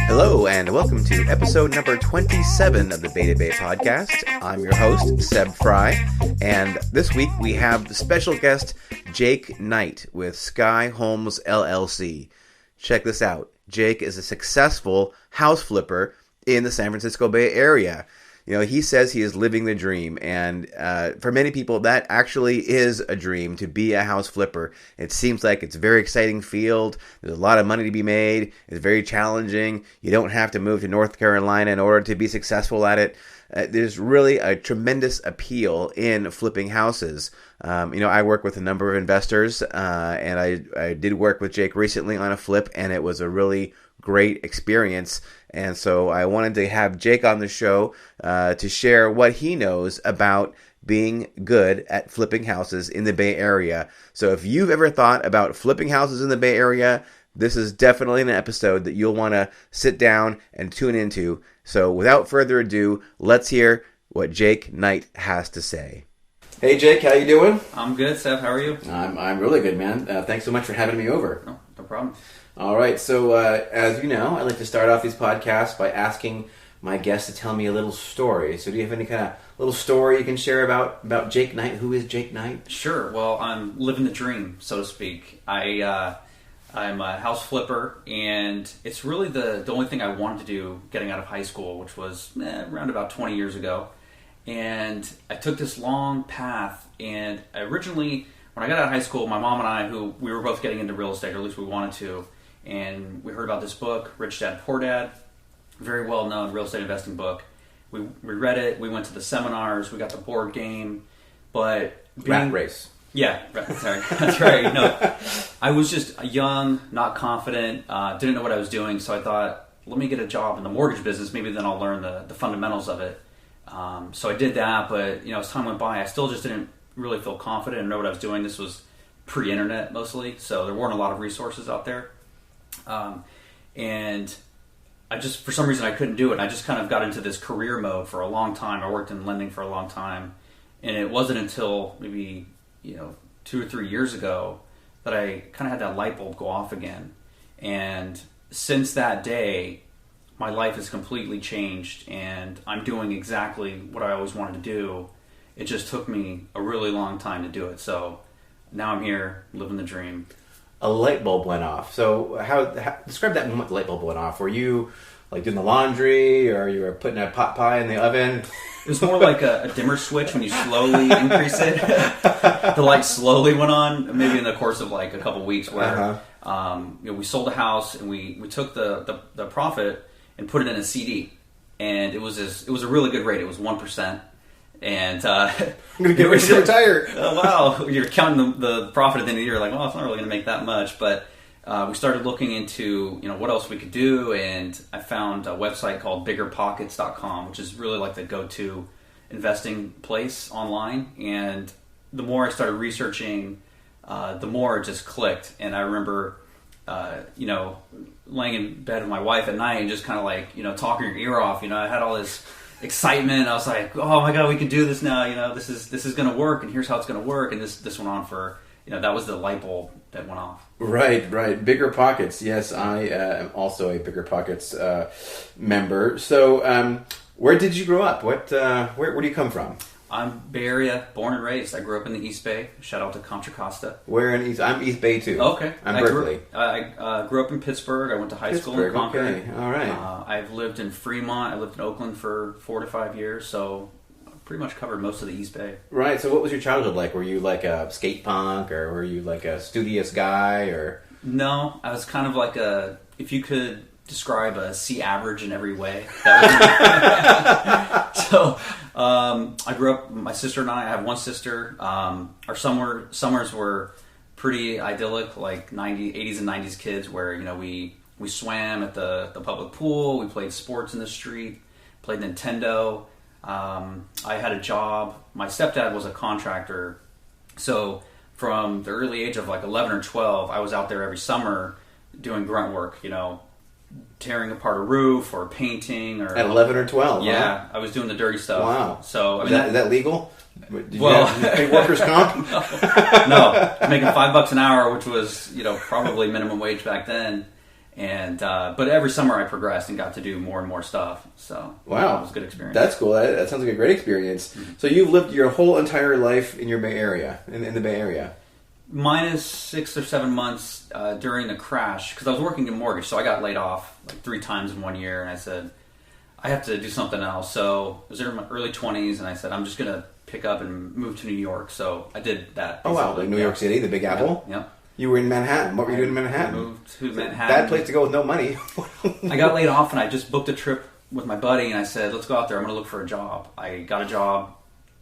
Hello and welcome to episode number 27 of the Beta Bay podcast. I'm your host, Seb Frey, and this week we have the special guest, Jake Knight with Sky Homes LLC. Check this out. Jake is a successful house flipper in the San Francisco Bay Area. You know, he says he is living the dream, and for many people, that actually is a dream, to be a house flipper. It seems like it's a very exciting field. There's a lot of money to be made. It's very challenging. You don't have to move to North Carolina in order to be successful at it. There's really a tremendous appeal in flipping houses. I work with a number of investors, and I did work with Jake recently on a flip, and it was a really great experience. And so I wanted to have Jake on the show to share what he knows about being good at flipping houses in the Bay Area. So if you've ever thought about flipping houses in the Bay Area, this is definitely an episode that you'll want to sit down and tune into. So without further ado, let's hear what Jake Knight has to say. Hey Jake, how you doing? I'm good, Seb. How are you? I'm really good, man. Thanks so much for having me over. No problem. All right, so as you know, I like to start off these podcasts by asking my guests to tell me a little story. So do you have any kind of little story you can share about Jake Knight? Who is Jake Knight? Sure. Well, I'm living the dream, so to speak. I'm a house flipper, and it's really the only thing I wanted to do getting out of high school, which was around about 20 years ago. And I took this long path, and originally, when I got out of high school, my mom and I, we were both getting into real estate, or at least we wanted to, and we heard about this book, Rich Dad, Poor Dad, very well-known real estate investing book. We read it, we went to the seminars, we got the board game, but... Rat race. Yeah, sorry, that's right. No, I was just young, not confident, didn't know what I was doing, so I thought, let me get a job in the mortgage business, maybe then I'll learn the fundamentals of it. So I did that, but as time went by, I still just didn't really feel confident and know what I was doing. This was pre-internet mostly, so there weren't a lot of resources out there. And I just, for some reason, I couldn't do it. I just kind of got into this career mode for a long time. I worked in lending for a long time, and it wasn't until maybe 2 or 3 years ago that I kind of had that light bulb go off again. And since that day, my life has completely changed, and I'm doing exactly what I always wanted to do. It just took me a really long time to do it. So now I'm here, living the dream. A light bulb went off. So how describe that moment the light bulb went off. Were you like doing the laundry, or you were putting a pot pie in the oven? It was more like a dimmer switch when you slowly increase it. The light slowly went on, maybe in the course of like a couple weeks where we sold a house, and we took the profit and put it in a CD. And it was a really good rate. It was 1%. And I'm going to get ready to retire. Oh, wow. You're counting the profit at the end of the year, like, well, it's not really going to make that much. But we started looking into, what else we could do. And I found a website called biggerpockets.com, which is really like the go-to investing place online. And the more I started researching, the more it just clicked. And I remember, laying in bed with my wife at night and just kind of like, talking your ear off. I had all this excitement. I was like, oh my God, we can do this now. This is going to work, and here's how it's going to work. And this went on for, that was the light bulb that went off. Right. Bigger Pockets. Yes, I am also a Bigger Pockets member. So where did you grow up? Where do you come from? I'm Bay Area, born and raised. I grew up in the East Bay. Shout out to Contra Costa. Where in East? I'm East Bay too. Okay. I'm Berkeley. I grew up in Pittsburgh. I went to high school in Concord. Okay. All right. I've lived in Fremont. I lived in Oakland for 4 to 5 years, so I pretty much covered most of the East Bay. Right. So what was your childhood like? Were you like a skate punk, or were you like a studious guy, or? No, I was kind of like if you could describe a C average in every way. That was so I grew up, my sister and I have one sister. Our summers were pretty idyllic, like 80s and 90s kids, where we swam at the public pool, we played sports in the street, played Nintendo. I had a job. My stepdad was a contractor, so from the early age of like 11 or 12, I was out there every summer doing grunt work, tearing apart a roof or painting or at 11 or 12. Yeah, huh? I was doing the dirty stuff. Wow. So I mean, is that legal? Did you Well, pay workers' comp? no, making $5 an hour, which was probably minimum wage back then. And but every summer I progressed and got to do more and more stuff. So wow, it was a good experience. That's cool. That sounds like a great experience. Mm-hmm. So you've lived your whole entire life in your Bay Area, in the Bay Area. Minus 6 or 7 months during the crash, because I was working in mortgage, so I got laid off like 3 times in 1 year, and I said I have to do something else. So I was in my early 20s, and I said I'm just gonna pick up and move to New York. So I did that. Oh wow, like New York City, the Big Apple. Yeah. You were in Manhattan. What were you doing in Manhattan? Moved to Manhattan. Bad place to go with no money. I got laid off, and I just booked a trip with my buddy, and I said, let's go out there. I'm going to look for a job. I got a job,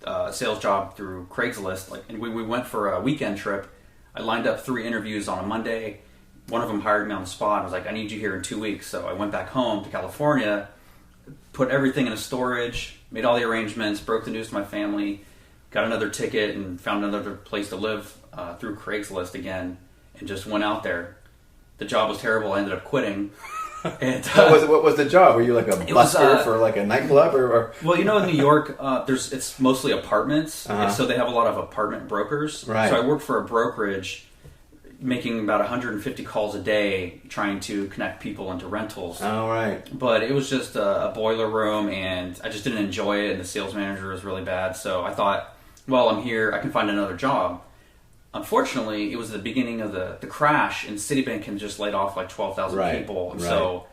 a sales job through Craigslist, and we went for a weekend trip. I lined up 3 interviews on a Monday. One of them hired me on the spot. I was like, I need you here in 2 weeks. So I went back home to California, put everything in a storage, made all the arrangements, broke the news to my family, got another ticket, and found another place to live through Craigslist again. And just went out there. The job was terrible. I ended up quitting. And, what was the job? Were you like a busker for like a nightclub, or? Well, in New York, it's mostly apartments, and so they have a lot of apartment brokers. Right. So I worked for a brokerage, making about 150 calls a day, trying to connect people into rentals. Oh, right. But it was just a boiler room, and I just didn't enjoy it. And the sales manager was really bad. So I thought, well, I'm here. I can find another job. Unfortunately, it was the beginning of the crash, and Citibank had just laid off like 12,000 people. And so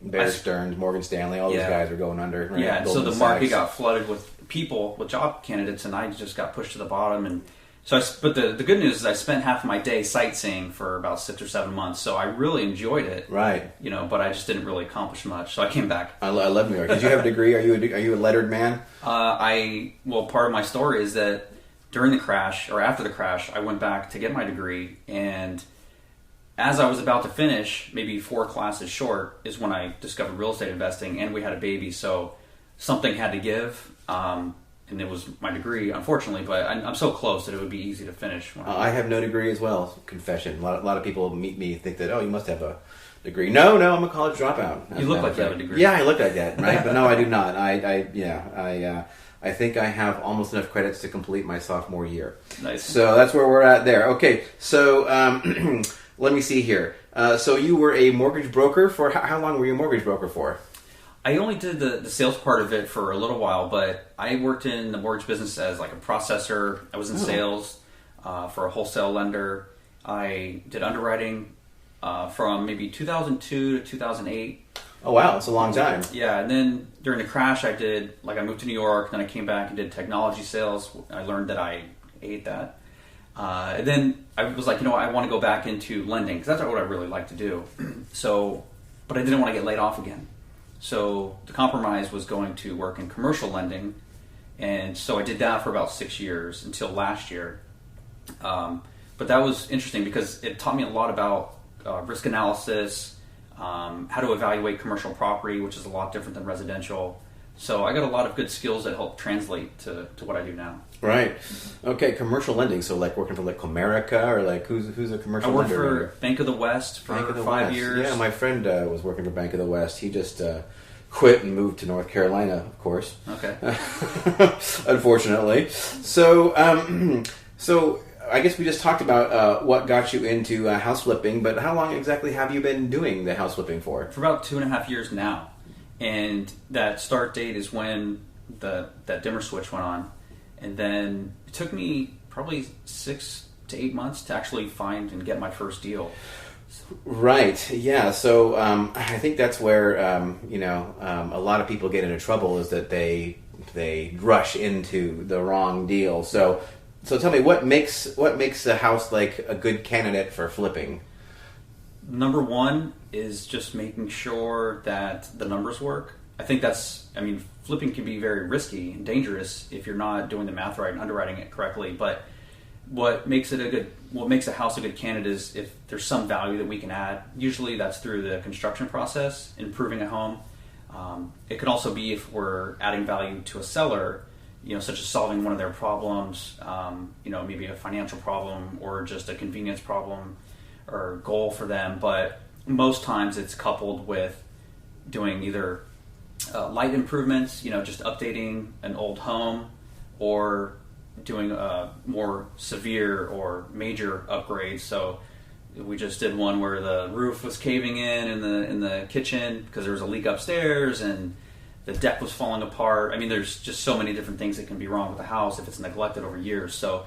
Bear Stearns, Morgan Stanley, all those guys were going under. Right? Yeah, and so the market got flooded with people, with job candidates, and I just got pushed to the bottom. And so, but the good news is I spent half of my day sightseeing for about 6 or 7 months, so I really enjoyed it. Right. But I just didn't really accomplish much, so I came back. I love New York. Did you have a degree? Are you a lettered man? Part of my story is that during the crash, or after the crash, I went back to get my degree, and as I was about to finish, maybe 4 classes short, is when I discovered real estate investing, and we had a baby, so something had to give, and it was my degree, unfortunately, but I'm so close that it would be easy to finish. I have no degree as well, confession. A lot of people meet me think that, you must have a degree. No, I'm a college dropout. You look like you have a degree. Yeah, I look like that, right? But no, I do not. I think I have almost enough credits to complete my sophomore year. Nice. So that's where we're at there. Okay, so let me see here. So you were a mortgage broker for, how long were you a mortgage broker for? I only did the sales part of it for a little while, but I worked in the mortgage business as like a processor. I was in sales for a wholesale lender. I did underwriting from maybe 2002 to 2008. Oh wow, it's a long time. Yeah, and then during the crash, I moved to New York, then I came back and did technology sales. I learned that I hate that. And then I was like, I want to go back into lending, because that's what I really like to do. But I didn't want to get laid off again. So the compromise was going to work in commercial lending, and so I did that for about 6 years until last year. But that was interesting because it taught me a lot about risk analysis, how to evaluate commercial property, which is a lot different than residential. So I got a lot of good skills that help translate to what I do now. Right. Okay, commercial lending. So like working for like Comerica, or like who's a commercial lender? I worked for Bank of the West for 5 years. Yeah, my friend was working for Bank of the West. He just quit and moved to North Carolina, of course. Okay. Unfortunately. So I guess we just talked about what got you into house flipping, but how long exactly have you been doing the house flipping for? For about 2.5 years now. And that start date is when that dimmer switch went on. And then it took me probably 6 to 8 months to actually find and get my first deal. Right. Yeah. So I think that's where a lot of people get into trouble, is that they rush into the wrong deal. So tell me, what makes a house like a good candidate for flipping? Number one is just making sure that the numbers work. I think flipping can be very risky and dangerous if you're not doing the math right and underwriting it correctly. But what makes a house a good candidate is if there's some value that we can add. Usually that's through the construction process, improving a home. It could also be if we're adding value to a seller, such as solving one of their problems, maybe a financial problem or just a convenience problem or goal for them. But most times it's coupled with doing either light improvements, just updating an old home, or doing more severe or major upgrades. So we just did one where the roof was caving in the kitchen because there was a leak upstairs, and the deck was falling apart. I mean, there's just so many different things that can be wrong with the house if it's neglected over years. So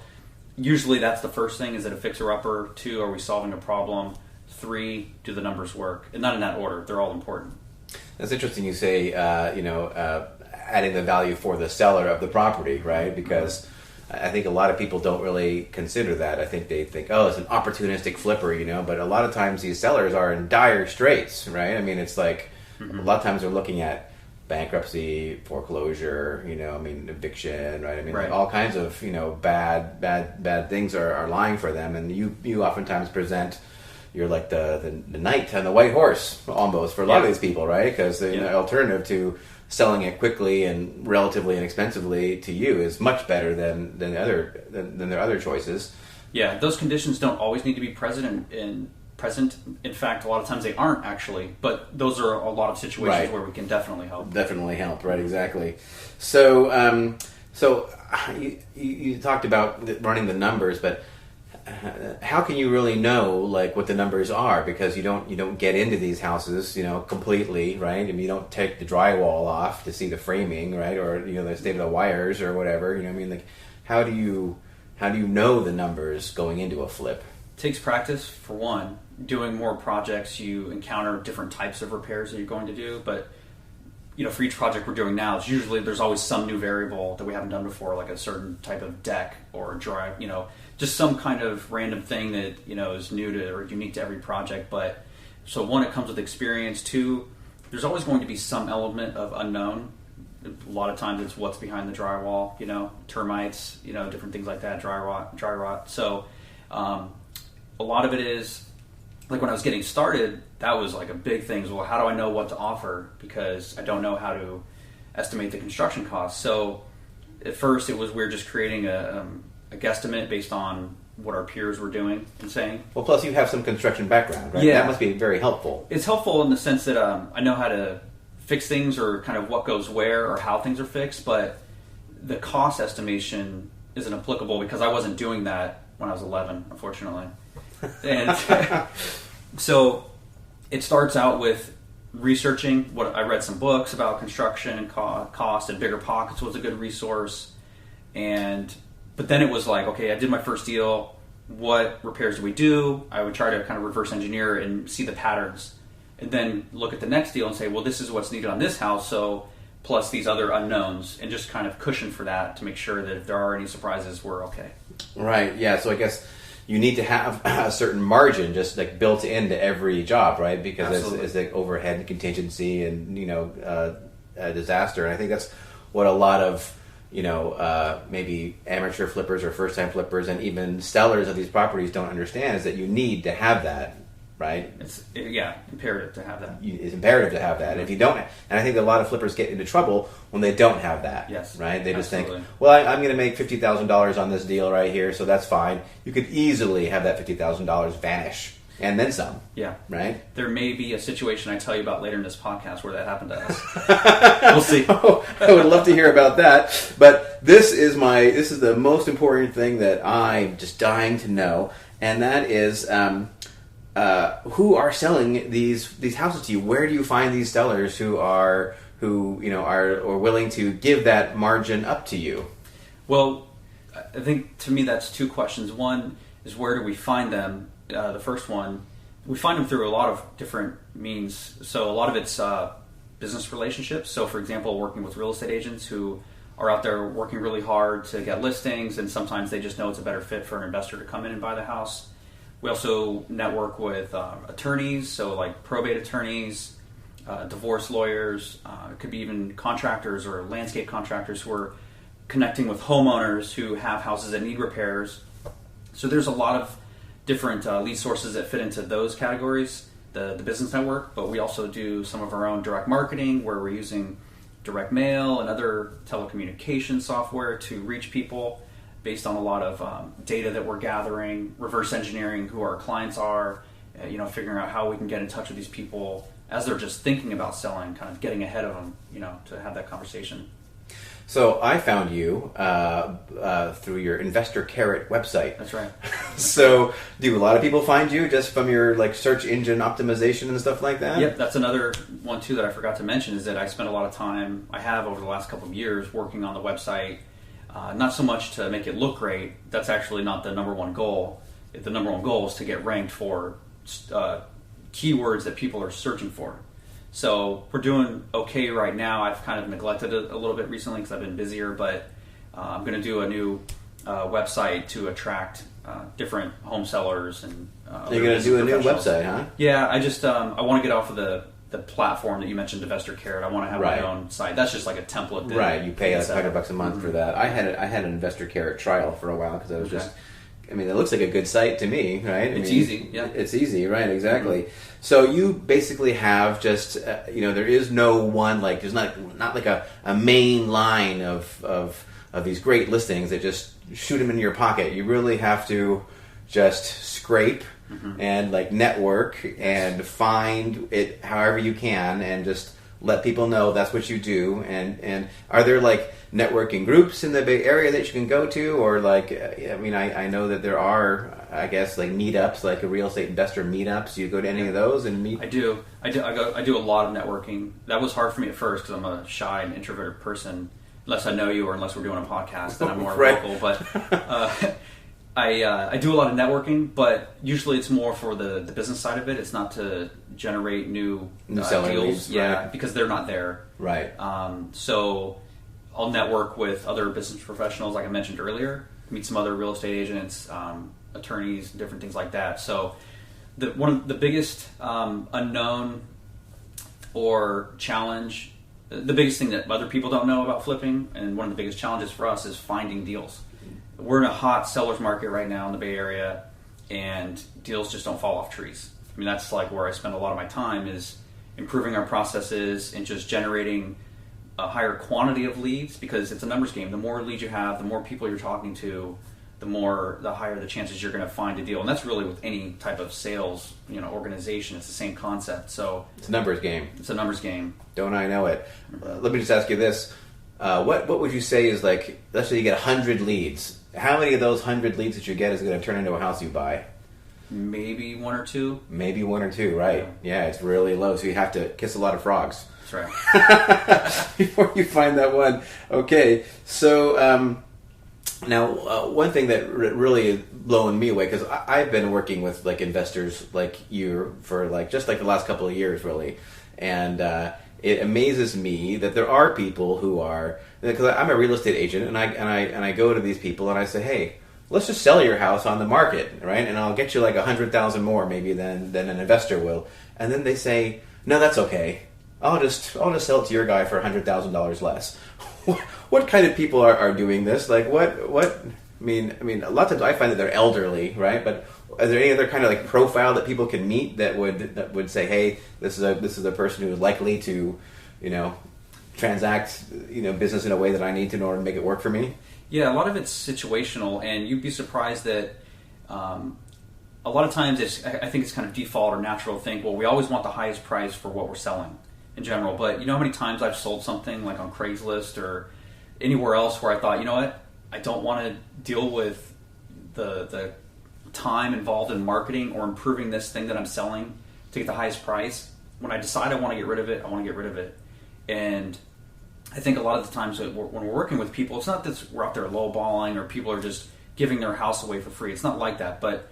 usually that's the first thing, is it a fixer-upper? 2, are we solving a problem? 3, do the numbers work? And not in that order. They're all important. That's interesting you say, adding the value for the seller of the property, right? Because I think a lot of people don't really consider that. I think they think, oh, it's an opportunistic flipper, but a lot of times these sellers are in dire straits, right? I mean, it's like a lot of times they're looking at bankruptcy, foreclosure, eviction, right? I mean, right. Like all kinds of, bad things are lying for them. And you oftentimes present, you're like the knight on the white horse almost for a lot of these people, right? Because the alternative to selling it quickly and relatively inexpensively to you is much better than their other choices. Yeah, those conditions don't always need to be present. In fact, a lot of times they aren't actually, but those are a lot of situations where we can definitely help. Definitely help, right? Exactly. So, you talked about running the numbers, but how can you really know like what the numbers are? Because you don't get into these houses, completely, right? I mean, you don't take the drywall off to see the framing, right? Or the state of the wires or whatever. Like how do you know the numbers going into a flip? It takes practice for one. Doing more projects, you encounter different types of repairs that you're going to do, but for each project we're doing now, it's usually there's always some new variable that we haven't done before, like a certain type of deck or drive, just some kind of random thing that is new to or unique to every project. But so one, it comes with experience. 2, there's always going to be some element of unknown. A lot of times it's what's behind the drywall, termites, different things like that, dry rot. So a lot of it is, like when I was getting started, that was like a big thing. Well, how do I know what to offer? Because I don't know how to estimate the construction costs. So at first it was, we're just creating a guesstimate based on what our peers were doing and saying. Well, plus you have some construction background, right? Yeah. That must be very helpful. It's helpful in the sense that I know how to fix things or kind of what goes where or how things are fixed, but the cost estimation isn't applicable because I wasn't doing that when I was 11, unfortunately. And so it starts out with researching what I read some books about construction and cost, and Bigger Pockets was a good resource. But then it was like, okay, I did my first deal. What repairs do we do? I would try to kind of reverse engineer and see the patterns, and then look at the next deal and say, well, this is what's needed on this house, so plus these other unknowns, and just kind of cushion for that to make sure that if there are any surprises, we're okay. Right. Yeah. So I guess you need to have a certain margin just like built into every job, right? Because it's like overhead and contingency and a disaster. And I think that's what a lot of maybe amateur flippers or first time flippers and even sellers of these properties don't understand, is that you need to have that, right? It's imperative to have that. It's imperative to have that. And if you don't, and I think a lot of flippers get into trouble when they don't have that. Yes. Right? They just absolutely. think, well, I'm going to make $50,000 on this deal right here, so that's fine. You could easily have that $50,000 vanish. And then some. Yeah. Right? There may be a situation I tell you about later in this podcast where that happened to us. We'll see. Oh, I would love to hear about that. But this is the most important thing that I'm just dying to know, and that is who are selling these houses to you? Where do you find these sellers who are willing to give that margin up to you? Well, I think to me that's 2 questions. One is, where do we find them? The first one, we find them through a lot of different means. So a lot of it's business relationships. So for example, working with real estate agents who are out there working really hard to get listings, and sometimes they just know it's a better fit for an investor to come in and buy the house. We also network with attorneys, so like probate attorneys, divorce lawyers, it could be even contractors or landscape contractors who are connecting with homeowners who have houses that need repairs. So there's a lot of different lead sources that fit into those categories, the business network, but we also do some of our own direct marketing where we're using direct mail and other telecommunication software to reach people based on a lot of data that we're gathering, reverse engineering who our clients are, figuring out how we can get in touch with these people as they're just thinking about selling, kind of getting ahead of them, to have that conversation. So I found you through your Investor Carrot website. That's right. So do a lot of people find you just from your search engine optimization and stuff like that? Yep, that's another one too that I forgot to mention, is that I spent a lot of time, I have over the last couple of years, working on the website. Not so much to make it look great. That's actually not the number one goal. The number one goal is to get ranked for keywords that people are searching for. So we're doing okay right now. I've kind of neglected it a little bit recently because I've been busier, but I'm going to do a new website to attract different home sellers. And you're going to do a new website, huh? Yeah, I just I want to get off of the platform that you mentioned, Investor Carrot. I want to have my own site. That's just like a template. Right, you pay $100 a month for that. I had an Investor Carrot trial for a while because I was just. I mean, it looks like a good site to me, right? It's easy, yeah. It's easy, right? Exactly. Mm-hmm. So you basically have just, there is no one, there's not like a main line of these great listings that just shoot them in your pocket. You really have to just scrape and network and find it however you can and just let people know that's what you do. And are there networking groups in the Bay Area that you can go to, or I know that there are, I guess, meetups, like a real estate investor meetups. You go to any of those and meet? I do a lot of networking. That was hard for me at first because I'm a shy and introverted person. Unless I know you or unless we're doing a podcast, then I'm more vocal. But I do a lot of networking, but usually it's more for the business side of it. It's not to generate new deals, leads, right. Because they're not there. Right. So I'll network with other business professionals, like I mentioned earlier, meet some other real estate agents, attorneys, different things like that. So one of the biggest unknown or challenge, the biggest thing that other people don't know about flipping, and one of the biggest challenges for us, is finding deals. We're in a hot seller's market right now in the Bay Area, and deals just don't fall off trees. I mean, that's where I spend a lot of my time, is improving our processes and just generating a higher quantity of leads, because it's a numbers game. The more leads you have, the more people you're talking to, the higher the chances you're going to find a deal. And that's really with any type of sales, organization. It's the same concept. So it's a numbers game. It's a numbers game. Don't I know it? Let me just ask you this: what would you say is let's say you get 100 leads. How many of those 100 leads that you get is going to turn into a house you buy? Maybe one or two. Maybe one or two, right? Yeah, it's really low. So you have to kiss a lot of frogs. That's right. Before you find that one. Okay, so now one thing that really is blowing me away, because I've been working with investors like you for just the last couple of years, really, and it amazes me that there are people who are, because I'm a real estate agent, and I go to these people and I say, hey, let's just sell your house on the market, right? And I'll get you $100,000 more maybe than an investor will, and then they say, no, that's okay. I'll just sell it to your guy for $100,000 less. What kind of people are doing this? What? I mean, a lot of times I find that they're elderly, right? But is there any other kind of profile that people can meet that would say, hey, this is a person who is likely to, transact, business in a way that I need to in order to make it work for me? Yeah, a lot of it's situational, and you'd be surprised that a lot of times I think it's kind of default or natural to think, well, we always want the highest price for what we're selling in general. But you know how many times I've sold something on Craigslist or anywhere else where I thought, you know what, I don't want to deal with the time involved in marketing or improving this thing that I'm selling to get the highest price. When I decide I want to get rid of it, I want to get rid of it. And I think a lot of the times when we're working with people, it's not that we're out there lowballing or people are just giving their house away for free. It's not like that. But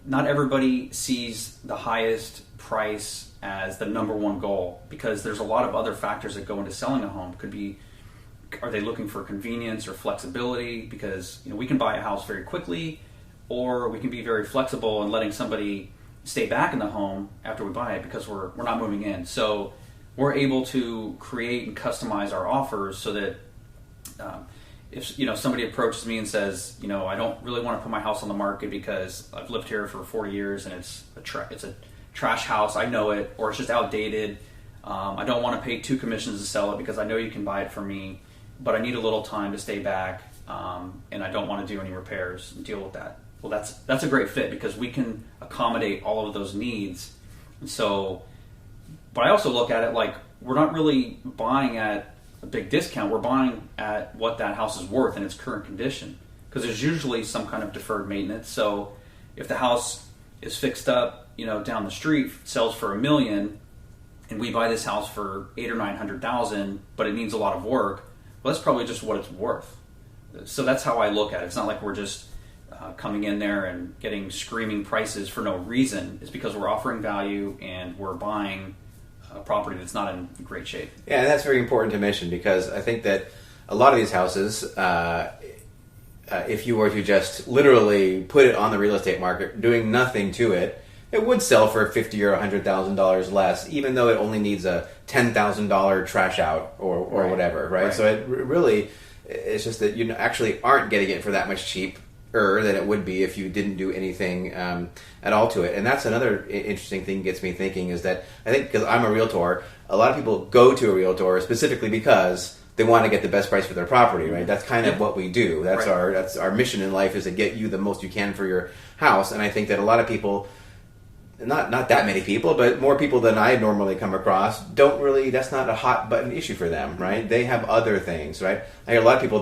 not everybody sees the highest price as the number one goal, because there's a lot of other factors that go into selling a home. Could be, are they looking for convenience or flexibility? Because we can buy a house very quickly, or we can be very flexible and letting somebody stay back in the home after we buy it because we're not moving in. So we're able to create and customize our offers so that if somebody approaches me and says, I don't really want to put my house on the market because I've lived here for 40 years and it's a trash house, I know it, or it's just outdated. I don't want to pay 2 commissions to sell it because I know you can buy it from me, but I need a little time to stay back, and I don't want to do any repairs and deal with that. well, that's a great fit because we can accommodate all of those needs. And so, but I also look at it like we're not really buying at a big discount. We're buying at what that house is worth in its current condition, because there's usually some kind of deferred maintenance. So if the house is fixed up, down the street, sells for $1 million, and we buy this house for $800,000 or $900,000, but it needs a lot of work, well, that's probably just what it's worth. So that's how I look at it. It's not like we're just coming in there and getting screaming prices for no reason. It's because we're offering value and we're buying a property that's not in great shape. Yeah, and that's very important to mention, because I think that a lot of these houses, if you were to just literally put it on the real estate market, doing nothing to it, it would sell for $50,000 or $100,000 less, even though it only needs a $10,000 trash out or Right. whatever, right? So it really, it's just that you actually aren't getting it for that much cheaper than it would be if you didn't do anything at all to it. And that's another interesting thing gets me thinking, is that I think, because I'm a realtor, a lot of people go to a realtor specifically because they want to get the best price for their property, right? That's kind of what we do. That's our mission in life, is to get you the most you can for your house. And I think that a lot of people, not that many people, but more people than I normally come across, don't really, that's not a hot button issue for them, right? They have other things, right? I hear a lot of people,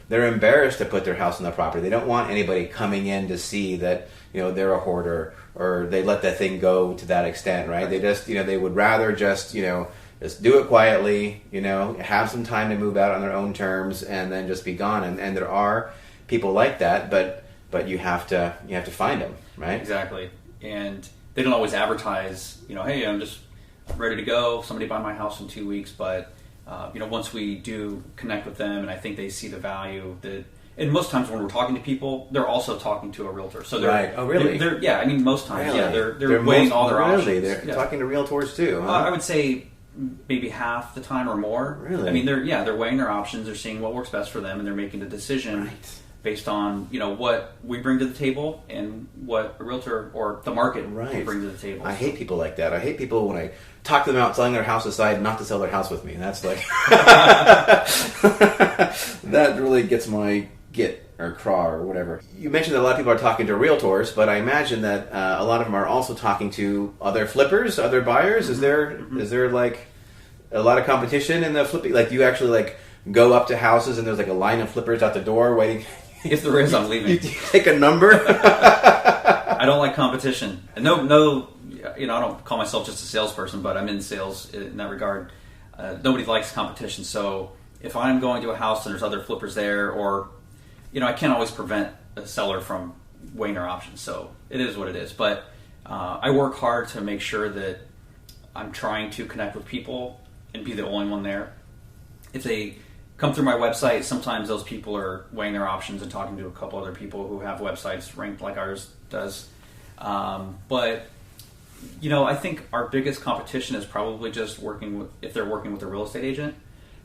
they're embarrassed to put their house on the property. They don't want anybody coming in to see that, they're a hoarder, or they let that thing go to that extent, right? They just, they would rather just do it quietly, have some time to move out on their own terms, and then just be gone. And there are people like that, but you have to find them, right? Exactly. And they don't always advertise, hey, I'm just ready to go, somebody buy my house in 2 weeks. But, once we do connect with them, and I think they see the value that, and most times when we're talking to people, they're also talking to a realtor. So they're, right. Oh, really? Most times, Really? they're weighing all their options. Really? They're talking to realtors too, huh? I would say maybe half the time or more. Really? I mean, they're weighing their options, they're seeing what works best for them, and they're making the decision. Right. Based on what we bring to the table and what a realtor or the market can bring to the table. I hate people like that. I hate people when I talk to them about selling their house, decide not to sell their house with me. That's like that really gets my git or craw or whatever. You mentioned that a lot of people are talking to realtors, but I imagine that a lot of them are also talking to other flippers, other buyers. Mm-hmm. Is there like a lot of competition in the flipping? Like, do you actually like go up to houses and there's like a line of flippers out the door waiting? If there is, I'm leaving. You take a number? I don't like competition. And no, I don't call myself just a salesperson, but I'm in sales in that regard. Nobody likes competition. So if I'm going to a house and there's other flippers there, or, I can't always prevent a seller from weighing their options. So it is what it is. But I work hard to make sure that I'm trying to connect with people and be the only one there. If they come through my website, sometimes those people are weighing their options and talking to a couple other people who have websites ranked like ours does. But I think our biggest competition is probably just if they're working with a real estate agent.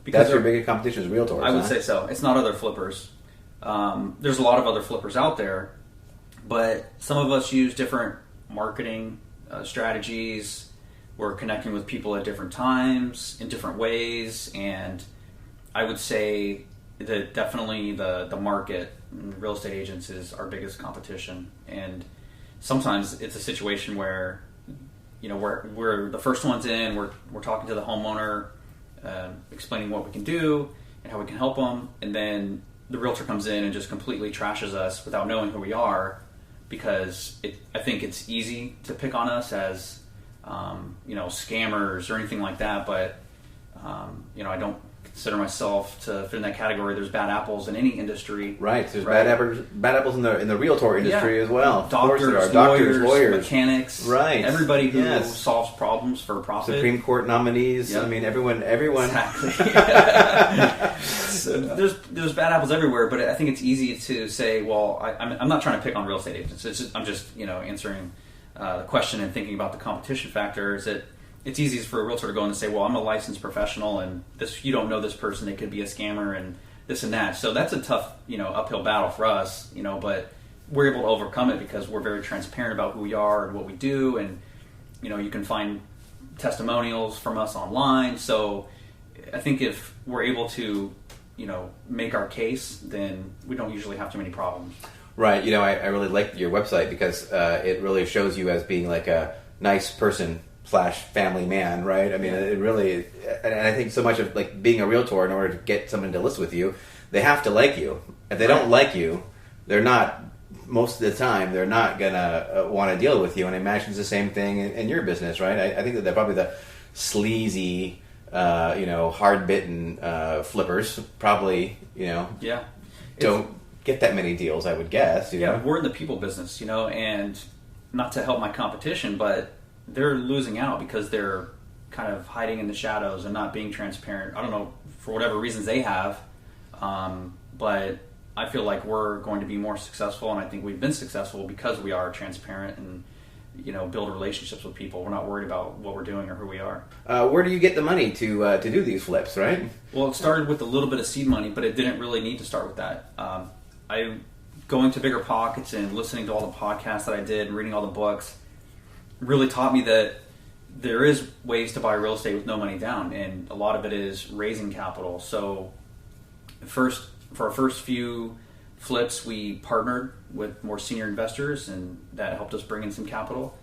Because that's your biggest competition is realtors. I would say so. It's not other flippers. There's a lot of other flippers out there, but some of us use different marketing strategies. We're connecting with people at different times in different ways, and I would say that definitely the market, real estate agents, is our biggest competition. And sometimes it's a situation where, we're the first ones in. We're talking to the homeowner, explaining what we can do and how we can help them, and then the realtor comes in and just completely trashes us without knowing who we are, because I think it's easy to pick on us as scammers or anything like that. But I don't consider myself to fit in that category. There's bad apples in any industry. Right. There's bad apples in the realtor industry as well. Doctors, lawyers, mechanics. Right. Everybody who solves problems for profit. Supreme Court nominees. Yep. I mean, everyone. Exactly. So there's bad apples everywhere, but I think it's easy to say, well, I'm not trying to pick on real estate agents. I'm just answering the question and thinking about the competition factor. Is that it's easy for a realtor to go in and say, well, I'm a licensed professional, and you don't know this person, they could be a scammer and this and that. So that's a tough, uphill battle for us, but we're able to overcome it because we're very transparent about who we are and what we do. And, you can find testimonials from us online. So I think if we're able to, make our case, then we don't usually have too many problems. Right. I really like your website because it really shows you as being like a nice person / family man, right? I mean, it really, and I think so much of like being a realtor, in order to get someone to list with you, they have to like you. If they don't like you, they're not, most of the time, they're not going to want to deal with you. And I imagine it's the same thing in your business, right? I think that they're probably the sleazy, hard-bitten flippers probably, don't get that many deals, I would guess. You know? We're in the people business, and not to help my competition, but they're losing out because they're kind of hiding in the shadows and not being transparent. I don't know, for whatever reasons they have, but I feel like we're going to be more successful, and I think we've been successful because we are transparent and build relationships with people. We're not worried about what we're doing or who we are. Where do you get the money to do these flips, right? Well, it started with a little bit of seed money, but it didn't really need to start with that. I going to Bigger Pockets and listening to all the podcasts that I did and reading all the books really taught me that there is ways to buy real estate with no money down, and a lot of it is raising capital. So for our first few flips, we partnered with more senior investors, and that helped us bring in some capital.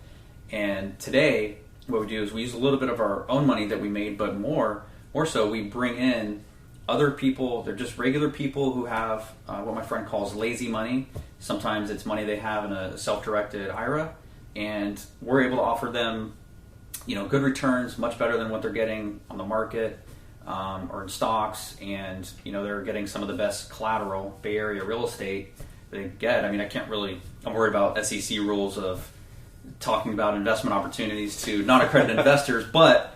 And today, what we do is we use a little bit of our own money that we made, but more so we bring in other people. They're just regular people who have what my friend calls lazy money. Sometimes it's money they have in a self-directed IRA, and we're able to offer them good returns, much better than what they're getting on the market or in stocks, and they're getting some of the best collateral, Bay Area real estate they get. I mean, I'm worried about SEC rules of talking about investment opportunities to non-accredited investors, but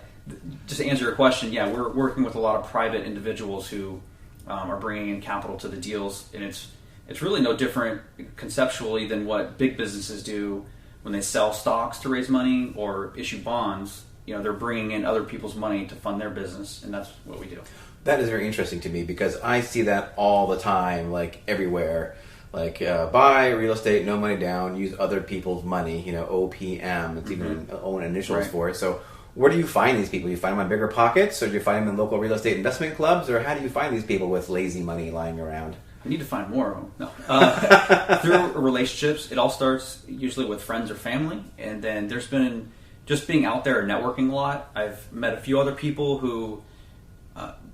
just to answer your question, we're working with a lot of private individuals who are bringing in capital to the deals, and it's really no different conceptually than what big businesses do when they sell stocks to raise money or issue bonds. They're bringing in other people's money to fund their business, and that's what we do. That is very interesting to me because I see that all the time, like everywhere. Like buy real estate, no money down, use other people's money, OPM. It's even own initials for it. So where do you find these people? Do you find them on Bigger Pockets, or do you find them in local real estate investment clubs, or how do you find these people with lazy money lying around? I need to find more of them. No. Through relationships. It all starts usually with friends or family, and then there's been just being out there and networking a lot. I've met a few other people who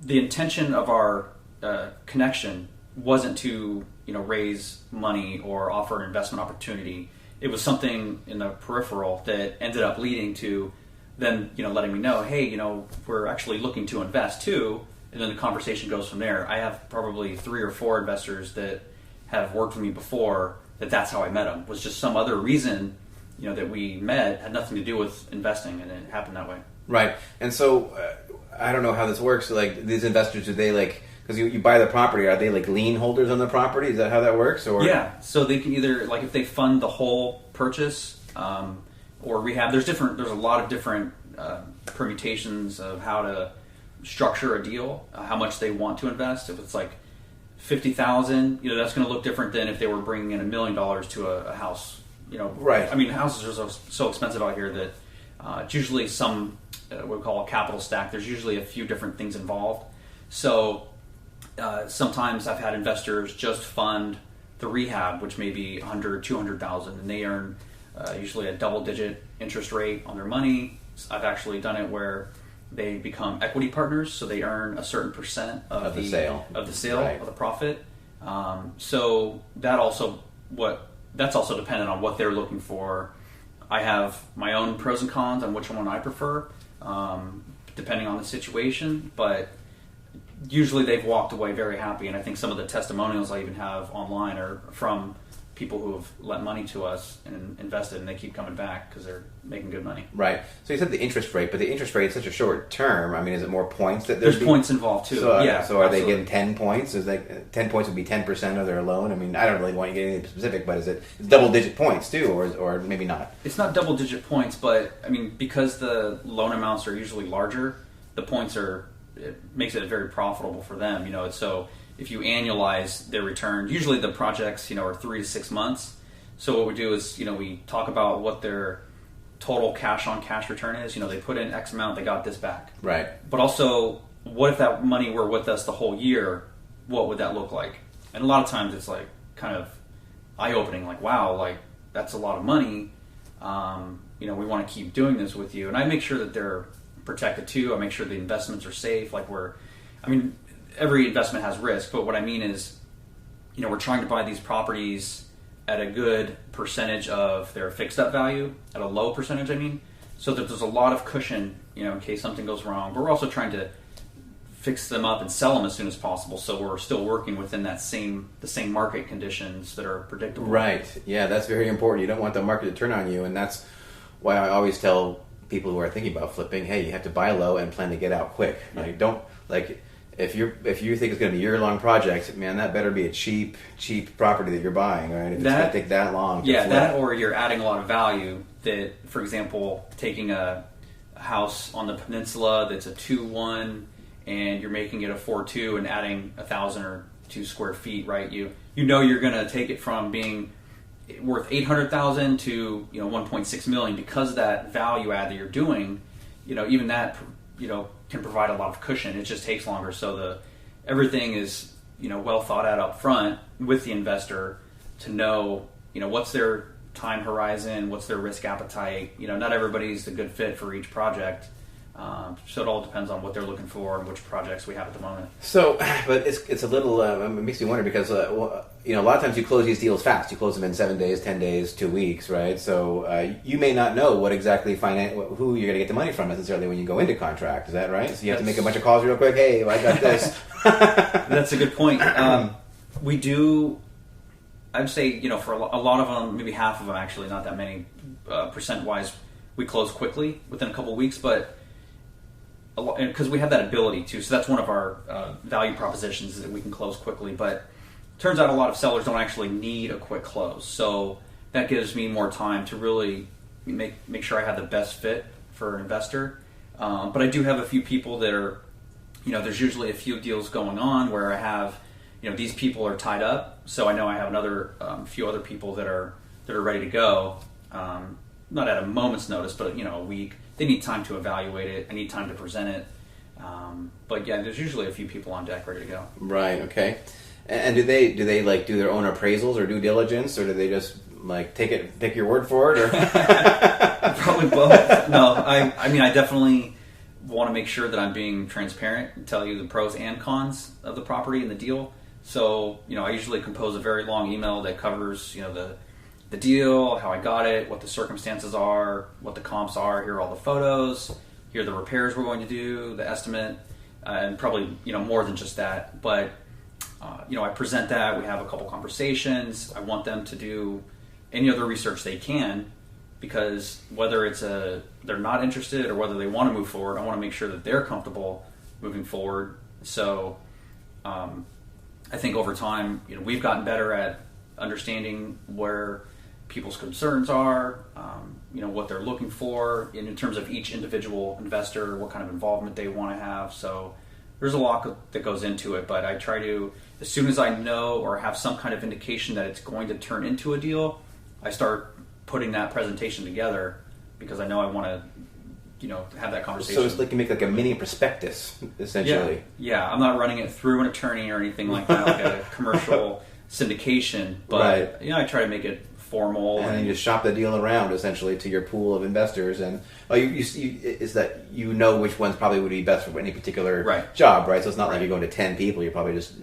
the intention of our connection wasn't to raise money or offer an investment opportunity. It was something in the peripheral that ended up leading to them letting me know, hey, we're actually looking to invest too. And then the conversation goes from there. I have probably 3 or 4 investors that have worked with me before that's how I met them. It was just some other reason that we met, had nothing to do with investing, and it happened that way. Right. And so I don't know how this works. Like these investors, do they because you buy the property, are they like lien holders on the property? Is that how that works? Or so they can either if they fund the whole purchase or rehab. There's a lot of different permutations of how to structure a deal, how much they want to invest. If it's like $50,000, that's going to look different than if they were bringing in $1 million to a house. Right. I mean, houses are so expensive out here that it's usually some what we call a capital stack. There's usually a few different things involved. So sometimes I've had investors just fund the rehab, which may be $100,000, $200,000, and they earn usually a double-digit interest rate on their money. I've actually done it where they become equity partners, so they earn a certain percent of the sale, right, of the profit. So that's also dependent on what they're looking for. I have my own pros and cons on which one I prefer, depending on the situation, but usually they've walked away very happy, and I think some of the testimonials I even have online are from people who have lent money to us and invested, and they keep coming back because they're making good money. Right. So you said the interest rate, but the interest rate is such a short term. I mean, is it more points that there's points involved too? So, so are they getting 10 points? Is 10 points would be 10% of their loan? I mean, I don't really want you to get anything specific, but is it double-digit points too, or maybe not? It's not double-digit points, but I mean, because the loan amounts are usually larger, the points it makes it very profitable for them. So if you annualize their return, usually the projects, are 3 to 6 months. So what we do is, we talk about what their total cash on cash return is. They put in X amount, they got this back. Right. But also, what if that money were with us the whole year? What would that look like? And a lot of times it's like kind of eye-opening. Like, wow, like that's a lot of money. We want to keep doing this with you, and I make sure that they're protected too. I make sure the investments are safe. Like every investment has risk, but what I mean is, we're trying to buy these properties at a good percentage of their fixed up value, at a low percentage, so that there's a lot of cushion, in case something goes wrong. But we're also trying to fix them up and sell them as soon as possible, so we're still working within the same market conditions that are predictable. Right. Yeah, that's very important. You don't want the market to turn on you, and that's why I always tell people who are thinking about flipping, hey, you have to buy low and plan to get out quick. Like, don't if you think it's going to be a year-long project, man, that better be a cheap property that you're buying, right? If it's going to take that long. Yeah, that, or you're adding a lot of value. That, for example, taking a house on the peninsula that's a 2-1 and you're making it a 4-2 and adding 1,000 or 2 square feet, right? You're going to take it from being worth $800,000 to 1.6 million because of that value add that you're doing. Even that can provide a lot of cushion. It just takes longer, so everything is well thought out up front with the investor to know what's their time horizon, what's their risk appetite. Not everybody's a good fit for each project. So it all depends on what they're looking for and which projects we have at the moment. So, but it's a little, it makes me wonder because, a lot of times you close these deals fast. You close them in 7 days, 10 days, 2 weeks, right? So you may not know what exactly who you're going to get the money from necessarily when you go into contract. Is that right? So you have to make a bunch of calls real quick. Hey, I got this. That's a good point. We do, I'd say, for a lot of them, maybe half of them actually, not that many, percent-wise, we close quickly within a couple of weeks, but because we have that ability to, so that's one of our value propositions is that we can close quickly. But turns out a lot of sellers don't actually need a quick close, so that gives me more time to really make sure I have the best fit for an investor. But I do have a few people that are, there's usually a few deals going on where I have, these people are tied up, so I know I have another few other people that are ready to go. Not at a moment's notice, but a week. They need time to evaluate it. I need time to present it. But yeah, there's usually a few people on deck ready to go. Right. Okay. And do they do their own appraisals or due diligence, or do they just take your word for it? Or probably both. No, I definitely want to make sure that I'm being transparent and tell you the pros and cons of the property and the deal. So I usually compose a very long email that covers the deal, how I got it, what the circumstances are, what the comps are, here are all the photos, here are the repairs we're going to do, the estimate, and probably, more than just that. But, I present that, we have a couple conversations. I want them to do any other research they can, because whether it's they're not interested or whether they want to move forward, I want to make sure that they're comfortable moving forward. So, I think over time, we've gotten better at understanding where people's concerns are, what they're looking for in terms of each individual investor, what kind of involvement they want to have. So there's a lot that goes into it, but I try to, as soon as I know or have some kind of indication that it's going to turn into a deal, I start putting that presentation together because I know I want to, have that conversation. So it's like you make like a mini prospectus, essentially. Yeah, I'm not running it through an attorney or anything like that, like a commercial syndication, but right. I try to make it formal, and then you just shop the deal around essentially to your pool of investors, and is that which ones probably would be best for any particular job, right? So it's not like you're going to 10 people; you're probably just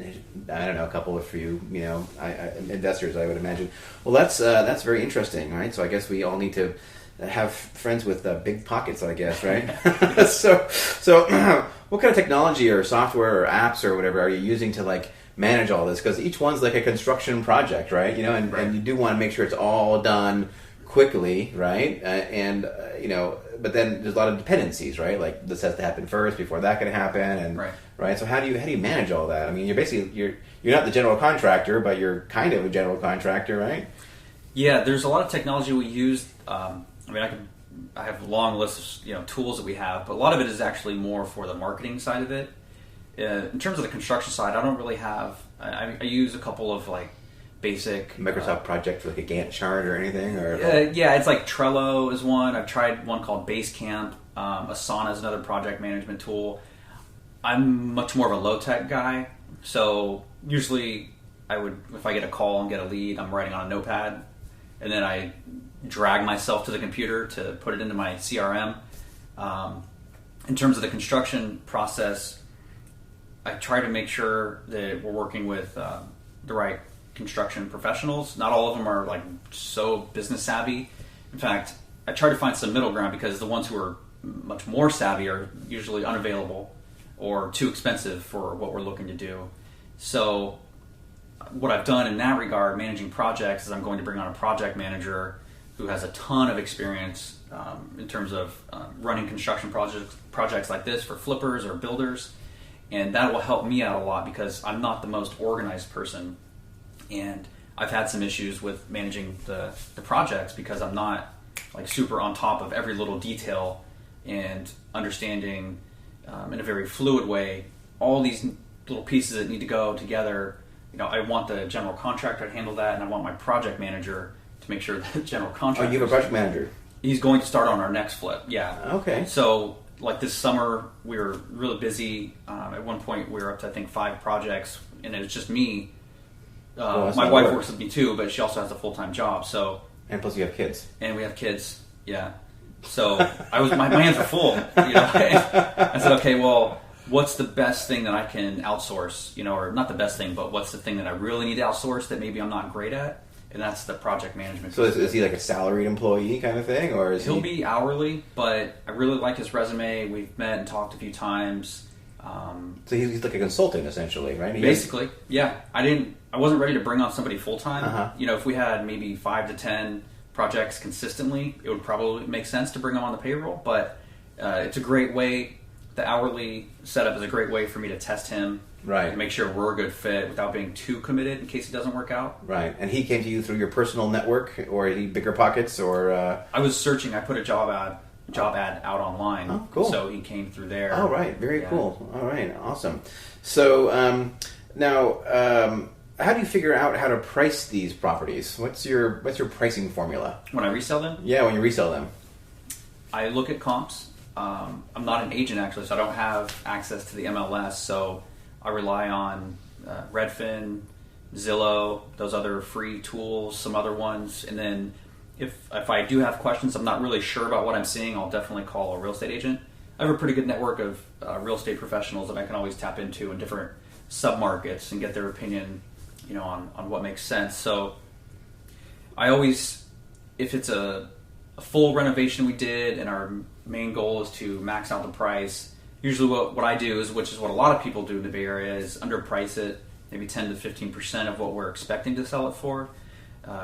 a couple of few investors, I would imagine. Well, that's very interesting, right? So I guess we all need to have friends with big pockets, I guess, right? So what kind of technology or software or apps or whatever are you using to manage all this, because each one's like a construction project, right? And you do want to make sure it's all done quickly, right? But then there's a lot of dependencies, right? Like this has to happen first before that can happen, and right. So how do you manage all that? I mean, you're not the general contractor, but you're kind of a general contractor, right? Yeah, there's a lot of technology we use. I have a long list of tools that we have, but a lot of it is actually more for the marketing side of it. In terms of the construction side, I don't really have. I use a couple of basic Microsoft project for like a Gantt chart or anything, or yeah, it's like Trello is one. I've tried one called Basecamp. Asana is another project management tool. I'm much more of a low tech guy, so usually if I get a call and get a lead, I'm writing on a notepad, and then I drag myself to the computer to put it into my CRM. In terms of the construction process, I try to make sure that we're working with the right construction professionals. Not all of them are like so business savvy. In fact, I try to find some middle ground, because the ones who are much more savvy are usually unavailable or too expensive for what we're looking to do. So what I've done in that regard, managing projects, is I'm going to bring on a project manager who has a ton of experience in terms of running construction projects like this for flippers or builders. And that will help me out a lot, because I'm not the most organized person. And I've had some issues with managing the projects, because I'm not like super on top of every little detail and understanding in a very fluid way all these little pieces that need to go together. I want the general contractor to handle that, and I want my project manager to make sure that the general contractor... Oh, you have a project manager? He's going to start on our next flip, yeah. Okay. So, like this summer, we were really busy. At one point, we were up to, I think, 5 projects, and it was just me. My wife works with me too, but she also has a full-time job. So, and plus you have kids. And we have kids, yeah. So my hands were full. I said, okay, well, what's the best thing that I can outsource? Or not the best thing, but what's the thing that I really need to outsource that maybe I'm not great at? And that's the project management. So is he like a salaried employee kind of thing, or is he'll be hourly? But I really like his resume. We've met and talked a few times. So he's like a consultant, essentially, right? Basically, yeah. I wasn't ready to bring on somebody full time. If we had maybe 5 to 10 projects consistently, it would probably make sense to bring him on the payroll. But it's a great way. The hourly setup is a great way for me to test him, right, and make sure we're a good fit without being too committed in case it doesn't work out. Right. And he came to you through your personal network, or he bigger pockets, or I was searching. I put a job ad out online. Oh, cool. So he came through there. Oh, right. Very cool. All right. Awesome. So now, how do you figure out how to price these properties? What's your pricing formula? When I resell them? Yeah, when you resell them. I look at comps. I'm not an agent, actually, so I don't have access to the MLS, so I rely on Redfin, Zillow, those other free tools, some other ones, and then if I do have questions, I'm not really sure about what I'm seeing, I'll definitely call a real estate agent. I have a pretty good network of real estate professionals that I can always tap into in different sub-markets and get their opinion, on what makes sense. So I always, if it's a full renovation we did and our main goal is to max out the price, usually what I do is, which is what a lot of people do in the Bay Area, is underprice it, maybe 10 to 15% of what we're expecting to sell it for.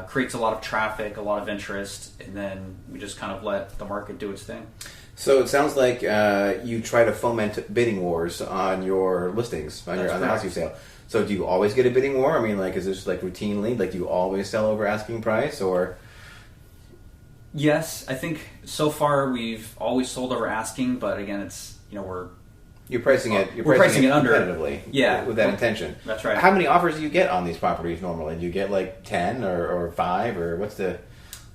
Creates a lot of traffic, a lot of interest, and then we just kind of let the market do its thing. So it sounds like you try to foment bidding wars on your listings, on the house you sell. So do you always get a bidding war? I mean, is this routinely? Do you always sell over asking price, or? Yes, I think so far we've always sold over asking, but again, it's you're pricing it. You're pricing it under competitively, yeah, with that intention. That's right. How many offers do you get on these properties normally? Do you get 10 or 5, or what's the?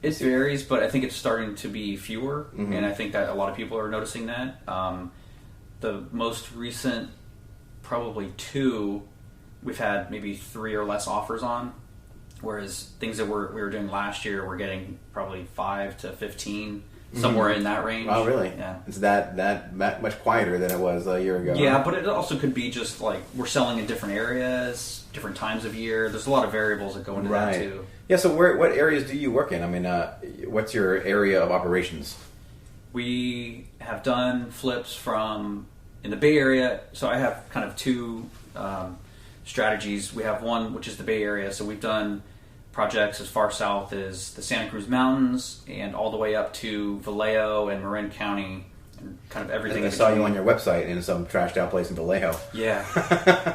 It varies, but I think it's starting to be fewer, and I think that a lot of people are noticing that. The most recent, probably 2, we've had maybe 3 or less offers on. Whereas things that we were doing last year, we're getting probably 5 to 15, somewhere in that range. Oh, really? Yeah. It's that much quieter than it was a year ago. Yeah, but it also could be just we're selling in different areas, different times of year. There's a lot of variables that go into that too. Yeah. So what areas do you work in? I mean, what's your area of operations? We have done flips in the Bay Area. So I have kind of 2. Strategies. We have one which is the Bay Area, so we've done projects as far south as the Santa Cruz Mountains and all the way up to Vallejo and Marin County, and kind of everything. I saw you on your website in some trashed out place in Vallejo. Yeah.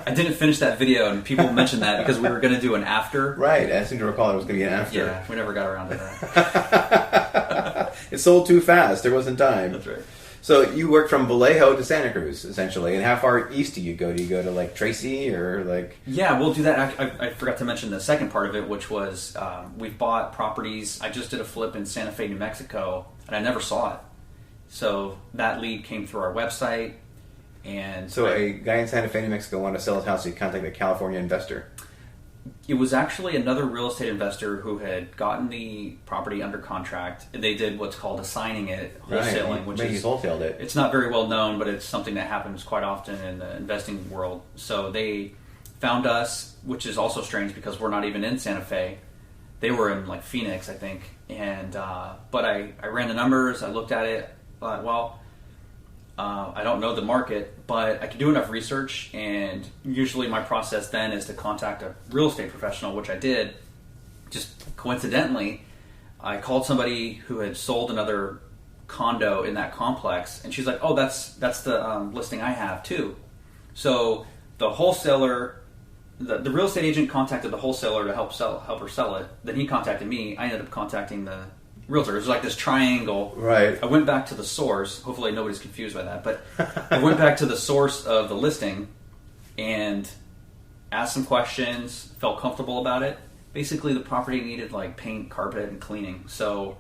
I didn't finish that video, and people mentioned that because we were going to do an after. Right, I seem to recall it was going to be an after. Yeah, we never got around to that. It sold too fast, there wasn't time. That's right. So you work from Vallejo to Santa Cruz, essentially. And how far east do you go? Do you go to Tracy or Yeah, we'll do that. I forgot to mention the second part of it, which was we've bought properties. I just did a flip in Santa Fe, New Mexico, and I never saw it. So that lead came through our website. And so a guy in Santa Fe, New Mexico wanted to sell his house, so he contacted a California investor. It was actually another real estate investor who had gotten the property under contract. They did what's called assigning it, wholesaling, which is wholesaled it. It's not very well known, but it's something that happens quite often in the investing world. So they found us, which is also strange because we're not even in Santa Fe. They were in like Phoenix, I think. And but I ran the numbers. I looked at it. Thought, well, I don't know the market, but I could do enough research, and usually my process then is to contact a real estate professional, which I did. Just coincidentally, I called somebody who had sold another condo in that complex, and she's like, "Oh, that's the listing I have too." So the wholesaler, the real estate agent contacted the wholesaler to help her sell it. Then he contacted me. I ended up contacting the realtor. It was like this triangle. Right. I went back to the source. Hopefully nobody's confused by that. But I went back to the source of the listing and asked some questions, felt comfortable about it. Basically, the property needed like paint, carpet, and cleaning. So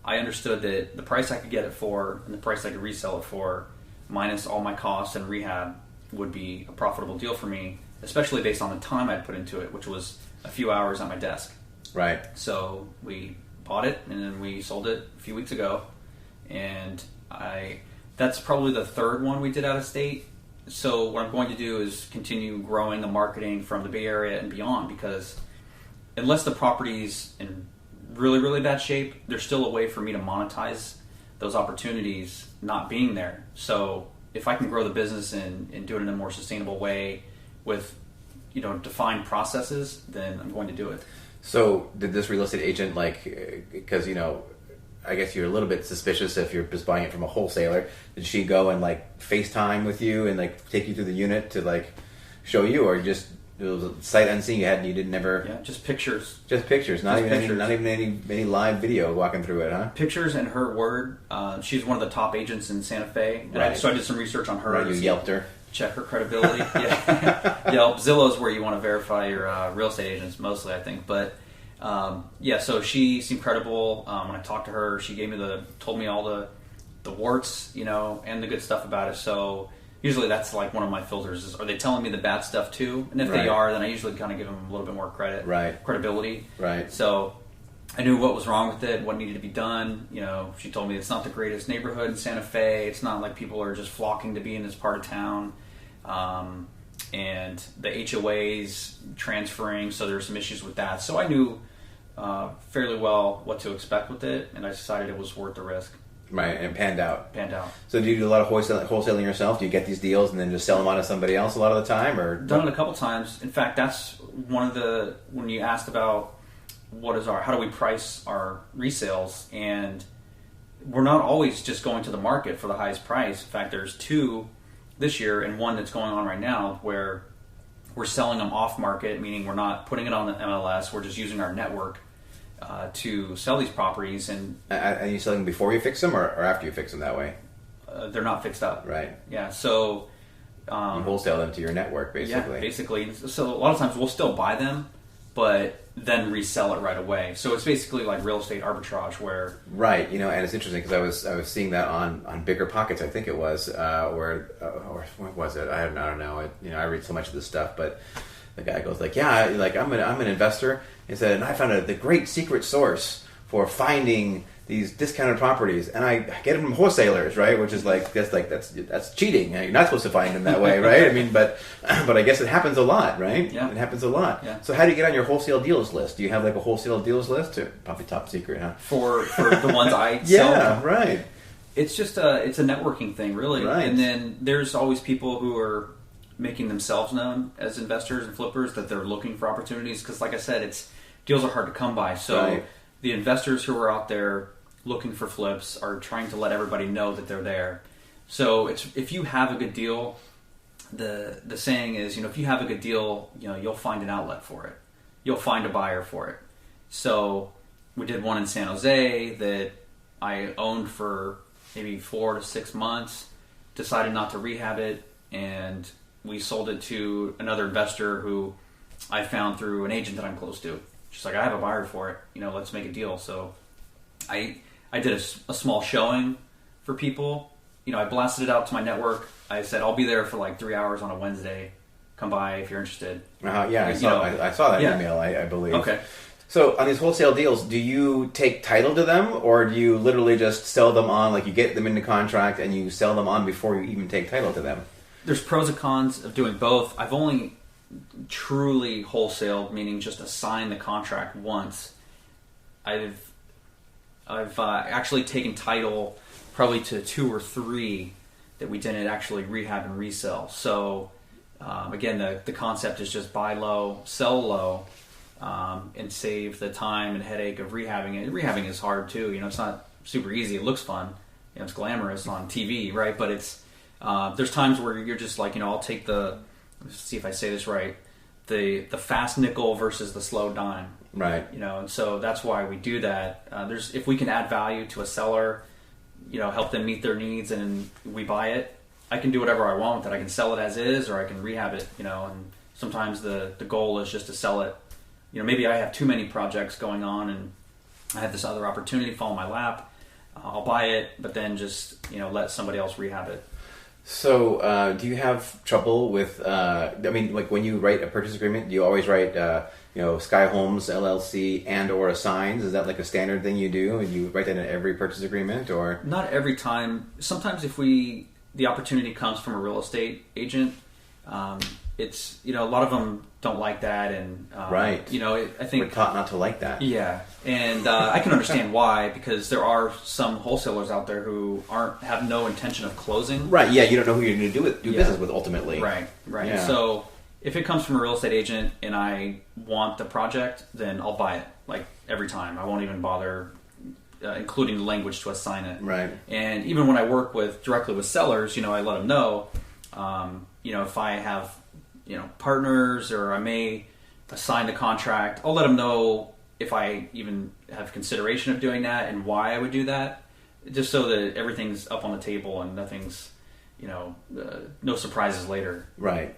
I understood that the price I could get it for and the price I could resell it for, minus all my costs and rehab, would be a profitable deal for me, especially based on the time I'd put into it, which was a few hours at my desk. Right. So we bought it, and then we sold it a few weeks ago, and that's probably the third one we did out of state. So what I'm going to do is continue growing the marketing from the Bay Area and beyond, because unless the property's in really, really bad shape, there's still a way for me to monetize those opportunities not being there. So if I can grow the business and do it in a more sustainable way with, defined processes, then I'm going to do it. So did this real estate agent, because, I guess you're a little bit suspicious if you're just buying it from a wholesaler. Did she go and, FaceTime with you and, take you through the unit to, show you? Or it was a sight unseen you didn't ever... Yeah, just pictures. Just pictures, not even any live video walking through it, huh? Pictures and her word. She's one of the top agents in Santa Fe. And Right. So I did some research on her. Right, you Yelped her. Check her credibility. Yeah. Yelp. Zillow's where you want to verify your real estate agents mostly, I think. But so she seemed credible. When I talked to her, she told me all the warts, and the good stuff about it. So usually that's one of my filters is, are they telling me the bad stuff too? And if Right. they are, then I usually kind of give them a little bit more credit, Right. credibility. Right. So I knew what was wrong with it, what needed to be done. She told me it's not the greatest neighborhood in Santa Fe. It's not like people are just flocking to be in this part of town. And the HOAs transferring, so there's some issues with that. So I knew fairly well what to expect with it, and I decided it was worth the risk. Right, and panned out. So do you do a lot of wholesaling yourself? Do you get these deals and then just sell them on to somebody else a lot of the time? Or done it a couple times. In fact, that's one of when you asked about how do we price our resales, and we're not always just going to the market for the highest price. In fact, there's two this year and one that's going on right now where we're selling them off market, meaning we're not putting it on the MLS. We're just using our network to sell these properties. And are you selling before you fix them or after you fix them that way? They're not fixed up. Right. Yeah. So you wholesale them to your network, basically. Yeah, basically. So a lot of times we'll still buy them, but then resell it right away. So it's basically like real estate arbitrage where... Right, and it's interesting because I was seeing that on Bigger Pockets, I think it was, or what was it? I don't know. I read so much of this stuff, but the guy goes I'm an investor. He said, and I found the great secret source for finding these discounted properties, and I get them from wholesalers, right? Which is that's cheating. You're not supposed to find them that way, right? I mean, but I guess it happens a lot, right? Yeah, it happens a lot. Yeah. So how do you get on your wholesale deals list? Do you have a wholesale deals list? Probably top secret, huh? For the ones I sell. Yeah, right. It's just it's a networking thing, really. Right. And then there's always people who are making themselves known as investors and flippers that they're looking for opportunities. Because, like I said, deals are hard to come by. So right. The investors who are out there looking for flips are trying to let everybody know that they're there. So if you have a good deal, the saying is, if you have a good deal, you'll find an outlet for it. You'll find a buyer for it. So we did one in San Jose that I owned for maybe 4 to 6 months, decided not to rehab it, and we sold it to another investor who I found through an agent that I'm close to. She's like, I have a buyer for it. Let's make a deal. So I did a small showing for people. I blasted it out to my network. I said, I'll be there for 3 hours on a Wednesday. come by if you're interested. Yeah, I saw that email, I believe. Okay. So on these wholesale deals, do you take title to them, or do you literally just sell them on, like you get them into contract and you sell them on before you even take title to them? There's pros and cons of doing both. I've only truly wholesaled, meaning just assigned the contract once. I've actually taken title probably to 2 or 3 that we didn't actually rehab and resell. So again, the concept is just buy low, sell low, and save the time and headache of rehabbing it. Rehabbing is hard too. It's not super easy. It looks fun. It's glamorous on TV, right? But it's there's times where you're just like, I'll take let's see if I say this right, the fast nickel versus the slow dime. Right. And so that's why we do that. If we can add value to a seller, help them meet their needs, and we buy it, I can do whatever I want with it. I can sell it as is, or I can rehab it, and sometimes the goal is just to sell it. Maybe I have too many projects going on and I have this other opportunity fall in my lap. I'll buy it, but then just, let somebody else rehab it. So, do you have trouble with, like when you write a purchase agreement, do you always write, Sky Homes LLC and or assigns? Is that like a standard thing you do, and you write that in every purchase agreement, or? Not every time. Sometimes if the opportunity comes from a real estate agent, it's, a lot of them don't like that, and right. I think we're taught not to like that. Yeah, and I can understand why, because there are some wholesalers out there who have no intention of closing. Right. Yeah, you don't know who you're going to do business with ultimately. Right. Yeah. So if it comes from a real estate agent and I want the project, then I'll buy it like every time. I won't even bother including the language to assign it. Right. And even when I work directly with sellers, I let them know. If I have partners, or I may assign the contract, I'll let them know if I even have consideration of doing that and why I would do that, just so that everything's up on the table and nothing's, no surprises later. Right.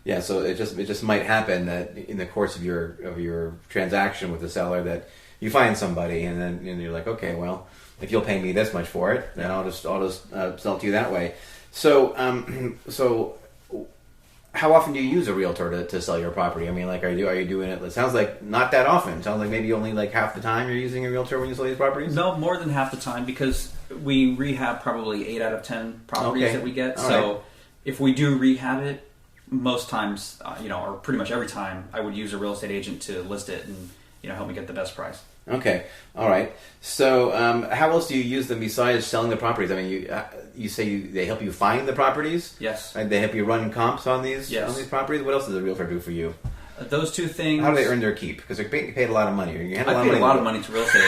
Yeah. So it just might happen that in the course of your transaction with the seller that you find somebody, and then you're like, okay, well, if you'll pay me this much for it, then I'll just sell it to you that way. So how often do you use a realtor to sell your property? I mean, like, are you doing it? It sounds like not that often. It sounds like maybe only like half the time you're using a realtor when you sell these properties? No, more than half the time, because we rehab probably 8 out of 10 properties that we get. All so right. If we do rehab it, most times, or pretty much every time, I would use a real estate agent to list it and, help me get the best price. Okay. All right. So how else do you use them besides selling the properties? I mean, you say they help you find the properties? Yes. And they help you run comps on these properties? What else does a realtor do for you? Those two things. How do they earn their keep? Because they're paid a lot of money. I paid a lot of money to real estate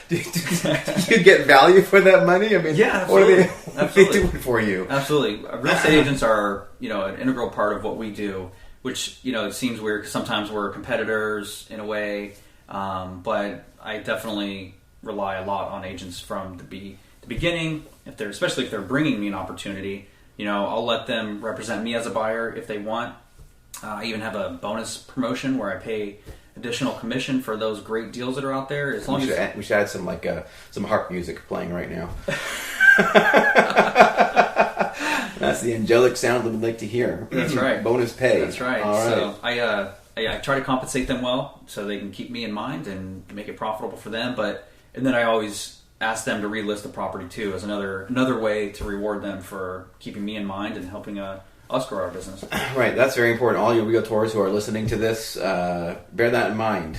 agents. Do you get value for that money? I mean, yeah, absolutely. What are they doing for you? Absolutely. Real estate agents are, an integral part of what we do, which, it seems weird because sometimes we're competitors in a way, but I definitely rely a lot on agents from the beginning. Especially if they're bringing me an opportunity, I'll let them represent me as a buyer if they want. I even have a bonus promotion where I pay additional commission for those great deals that are out there. As long we should add some some harp music playing right now. That's the angelic sound that we'd like to hear. That's right. Bonus pay. That's right. All right. So I try to compensate them well so they can keep me in mind and make it profitable for them. And then I always ask them to relist the property too, as another way to reward them for keeping me in mind and helping us grow our business. Right, that's very important. All your realtors who are listening to this, bear that in mind.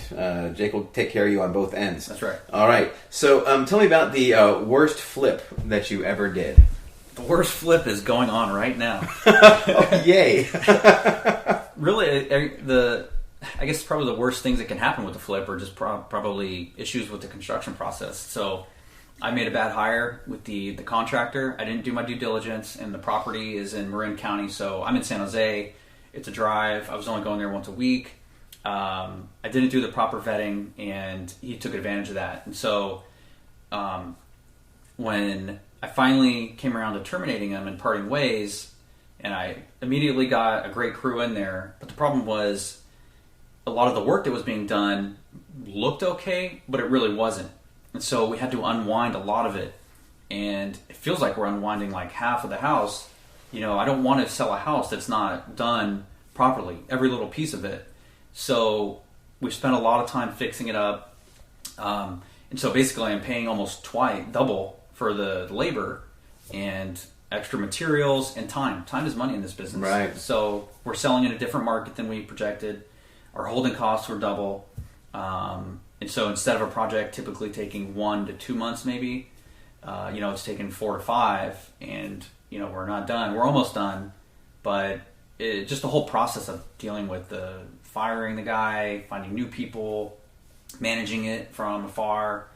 Jake will take care of you on both ends. That's right. All right. So tell me about the worst flip that you ever did. The worst flip is going on right now. Oh, yay. Really, I guess probably the worst things that can happen with the flip are just probably issues with the construction process. So I made a bad hire with the contractor. I didn't do my due diligence, and the property is in Marin County, so I'm in San Jose. It's a drive. I was only going there once a week. I didn't do the proper vetting, and he took advantage of that. And so when I finally came around to terminating him and parting ways, and I immediately got a great crew in there, but the problem was a lot of the work that was being done looked okay, but it really wasn't. And so we had to unwind a lot of it. And it feels like we're unwinding like half of the house. I don't want to sell a house that's not done properly, every little piece of it. So we've spent a lot of time fixing it up. And so basically I'm paying almost double for the labor and extra materials and time. Time is money in this business. Right. So we're selling in a different market than we projected. Our holding costs were double. And so instead of a project typically taking 1 to 2 months maybe, it's taken 4 to 5, and, we're not done. We're almost done, but just the whole process of dealing with firing the guy, finding new people, managing it from afar,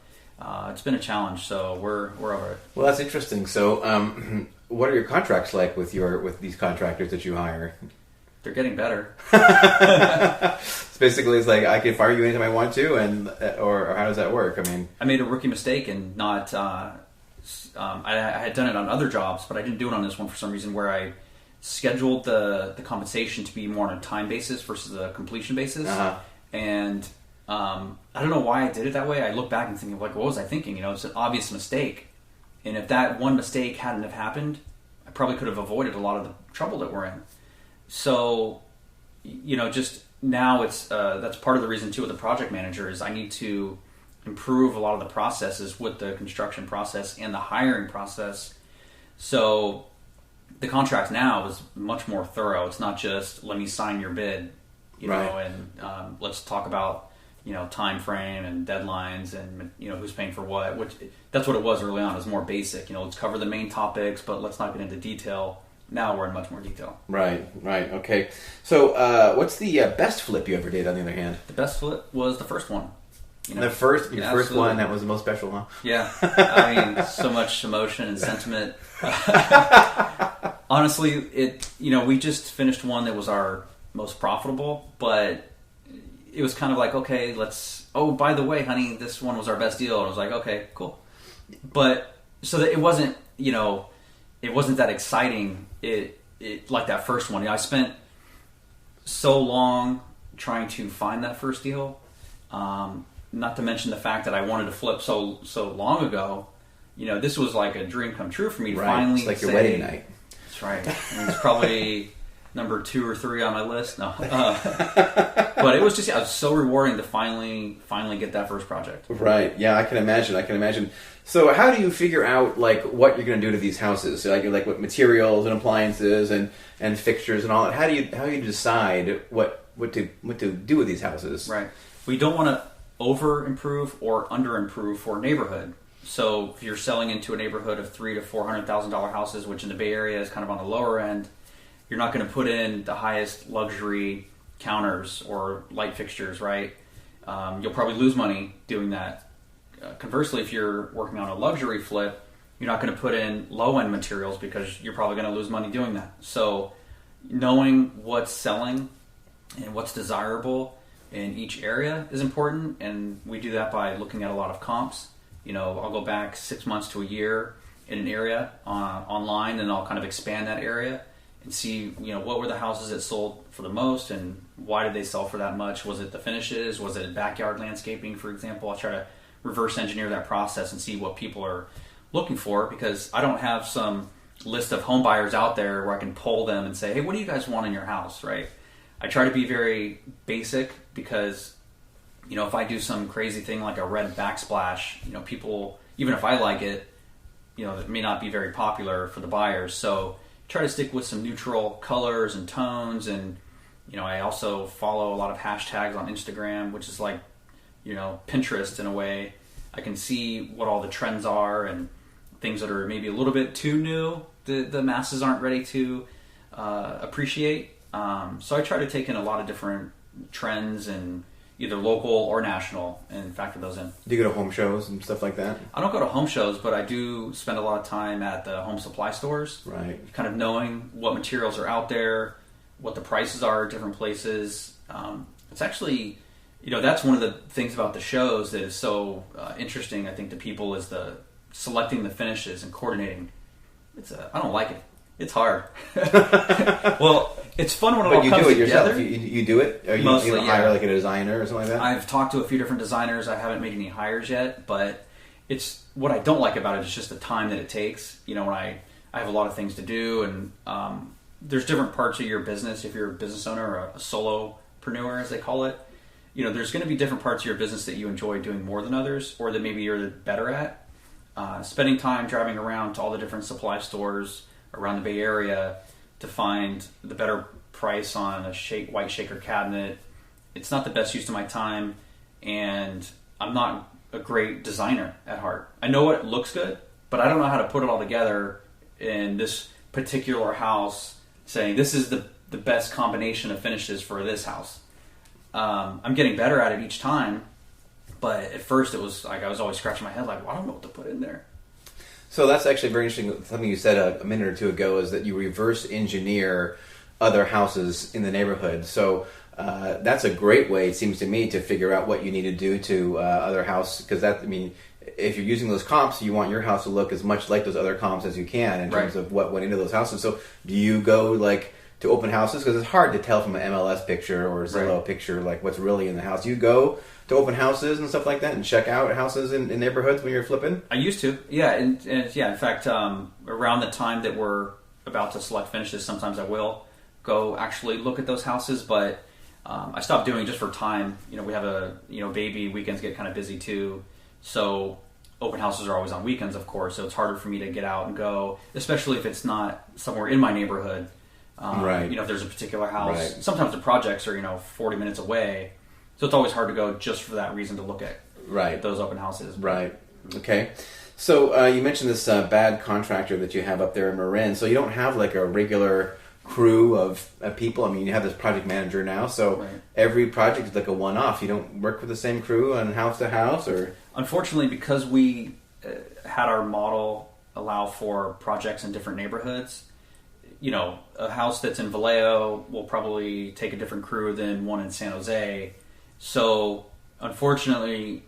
it's been a challenge, so we're over it. Well, that's interesting. So what are your contracts like with these contractors that you hire? They're getting better. Basically, it's like I can fire you anytime I want to, or how does that work? I mean, I made a rookie mistake and not. I had done it on other jobs, but I didn't do it on this one for some reason. Where I scheduled the compensation to be more on a time basis versus a completion basis, and I don't know why I did it that way. I look back and think, like, what was I thinking? It's an obvious mistake, and if that one mistake hadn't have happened, I probably could have avoided a lot of the trouble that we're in. So, just now it's that's part of the reason too with the project manager is I need to improve a lot of the processes with the construction process and the hiring process. So the contract now is much more thorough. It's not just let me sign your bid, and let's talk about time frame and deadlines and who's paying for what. Which that's what it was early on. It was more basic. Let's cover the main topics, but let's not get into detail. Now we're in much more detail. Right. Okay. So what's the best flip you ever did, on the other hand? The best flip was the first one. Your first one, that was the most special, huh? Yeah. I mean, so much emotion and sentiment. Honestly, we just finished one that was our most profitable, but it was kind of like, okay, by the way, honey, this one was our best deal. And I was like, okay, cool. But so that it wasn't that exciting. It like that first one. I spent so long trying to find that first deal. Not to mention the fact that I wanted to flip so long ago. This was like a dream come true for me to finally. It's like your wedding night. That's right. It's probably number 2 or 3 on my list. No, but it was just it was so rewarding to finally get that first project. Right. Yeah, I can imagine. So how do you figure out like what you're going to do to these houses? So, like what materials and appliances and fixtures and all that. How do you decide what to do with these houses? Right. We don't want to over improve or under improve for a neighborhood. So if you're selling into a neighborhood of $300,000 to $400,000 houses, which in the Bay Area is kind of on the lower end, you're not going to put in the highest luxury counters or light fixtures, right? You'll probably lose money doing that. Conversely, if you're working on a luxury flip, you're not going to put in low-end materials because you're probably going to lose money doing that. So knowing what's selling and what's desirable in each area is important, and we do that by looking at a lot of comps. I'll go back 6 months to a year in an area online, and I'll kind of expand that area and see, what were the houses that sold for the most and why did they sell for that much? Was it the finishes? Was it backyard landscaping, for example? I'll try to reverse engineer that process and see what people are looking for, because I don't have some list of home buyers out there where I can poll them and say, hey, what do you guys want in your house, right? I try to be very basic because, if I do some crazy thing like a red backsplash, people, even if I like it, it may not be very popular for the buyers. So try to stick with some neutral colors and tones. And, I also follow a lot of hashtags on Instagram, which is like, Pinterest in a way. I can see what all the trends are and things that are maybe a little bit too new, the masses aren't ready to appreciate. So I try to take in a lot of different trends and either local or national and factor those in. Do you go to home shows and stuff like that? I don't go to home shows, but I do spend a lot of time at the home supply stores. Right. Kind of knowing what materials are out there, what the prices are at different places. It's actually, that's one of the things about the shows that is so interesting, I think, to people is the selecting the finishes and coordinating. I don't like it. It's hard. Well, it's fun when it all comes together. But you do it yourself. You do it? Or you hire like a designer or something like that? I've talked to a few different designers. I haven't made any hires yet, but it's what I don't like about it is just the time that it takes. When I have a lot of things to do, and there's different parts of your business. If you're a business owner or a solopreneur, as they call it, there's going to be different parts of your business that you enjoy doing more than others, or that maybe you're better at. Spending time driving around to all the different supply stores around the Bay Area to find the better price on a white shaker cabinet. It's not the best use of my time, and I'm not a great designer at heart. I know it looks good, but I don't know how to put it all together in this particular house, saying this is the best combination of finishes for this house. I'm getting better at it each time, but at first it was like I was always scratching my head like, well, I don't know what to put in there. So that's actually very interesting. Something you said a minute or two ago is that you reverse engineer other houses in the neighborhood. So that's a great way, it seems to me, to figure out what you need to do to other house. Because if you're using those comps, you want your house to look as much like those other comps as you can in terms of what went into those houses. So do you go to open houses? Because it's hard to tell from an MLS picture or Zillow picture what's really in the house. You go to open houses and stuff like that and check out houses in neighborhoods when you're flipping? I used to, yeah. And in fact, around the time that we're about to select finishes, sometimes I will go actually look at those houses, but I stopped doing it just for time. We have a baby, weekends get kind of busy too, so open houses are always on weekends, of course, so it's harder for me to get out and go, especially if it's not somewhere in my neighborhood. If there's a particular house, sometimes the projects are 40 minutes away, so it's always hard to go just for that reason to look at those open houses. Right. Okay. So you mentioned this bad contractor that you have up there in Marin. So you don't have a regular crew of people. You have this project manager now, so every project is a one-off. You don't work with the same crew on house to house, or? Unfortunately, because we had our model allow for projects in different neighborhoods, a house that's in Vallejo will probably take a different crew than one in San Jose. So unfortunately,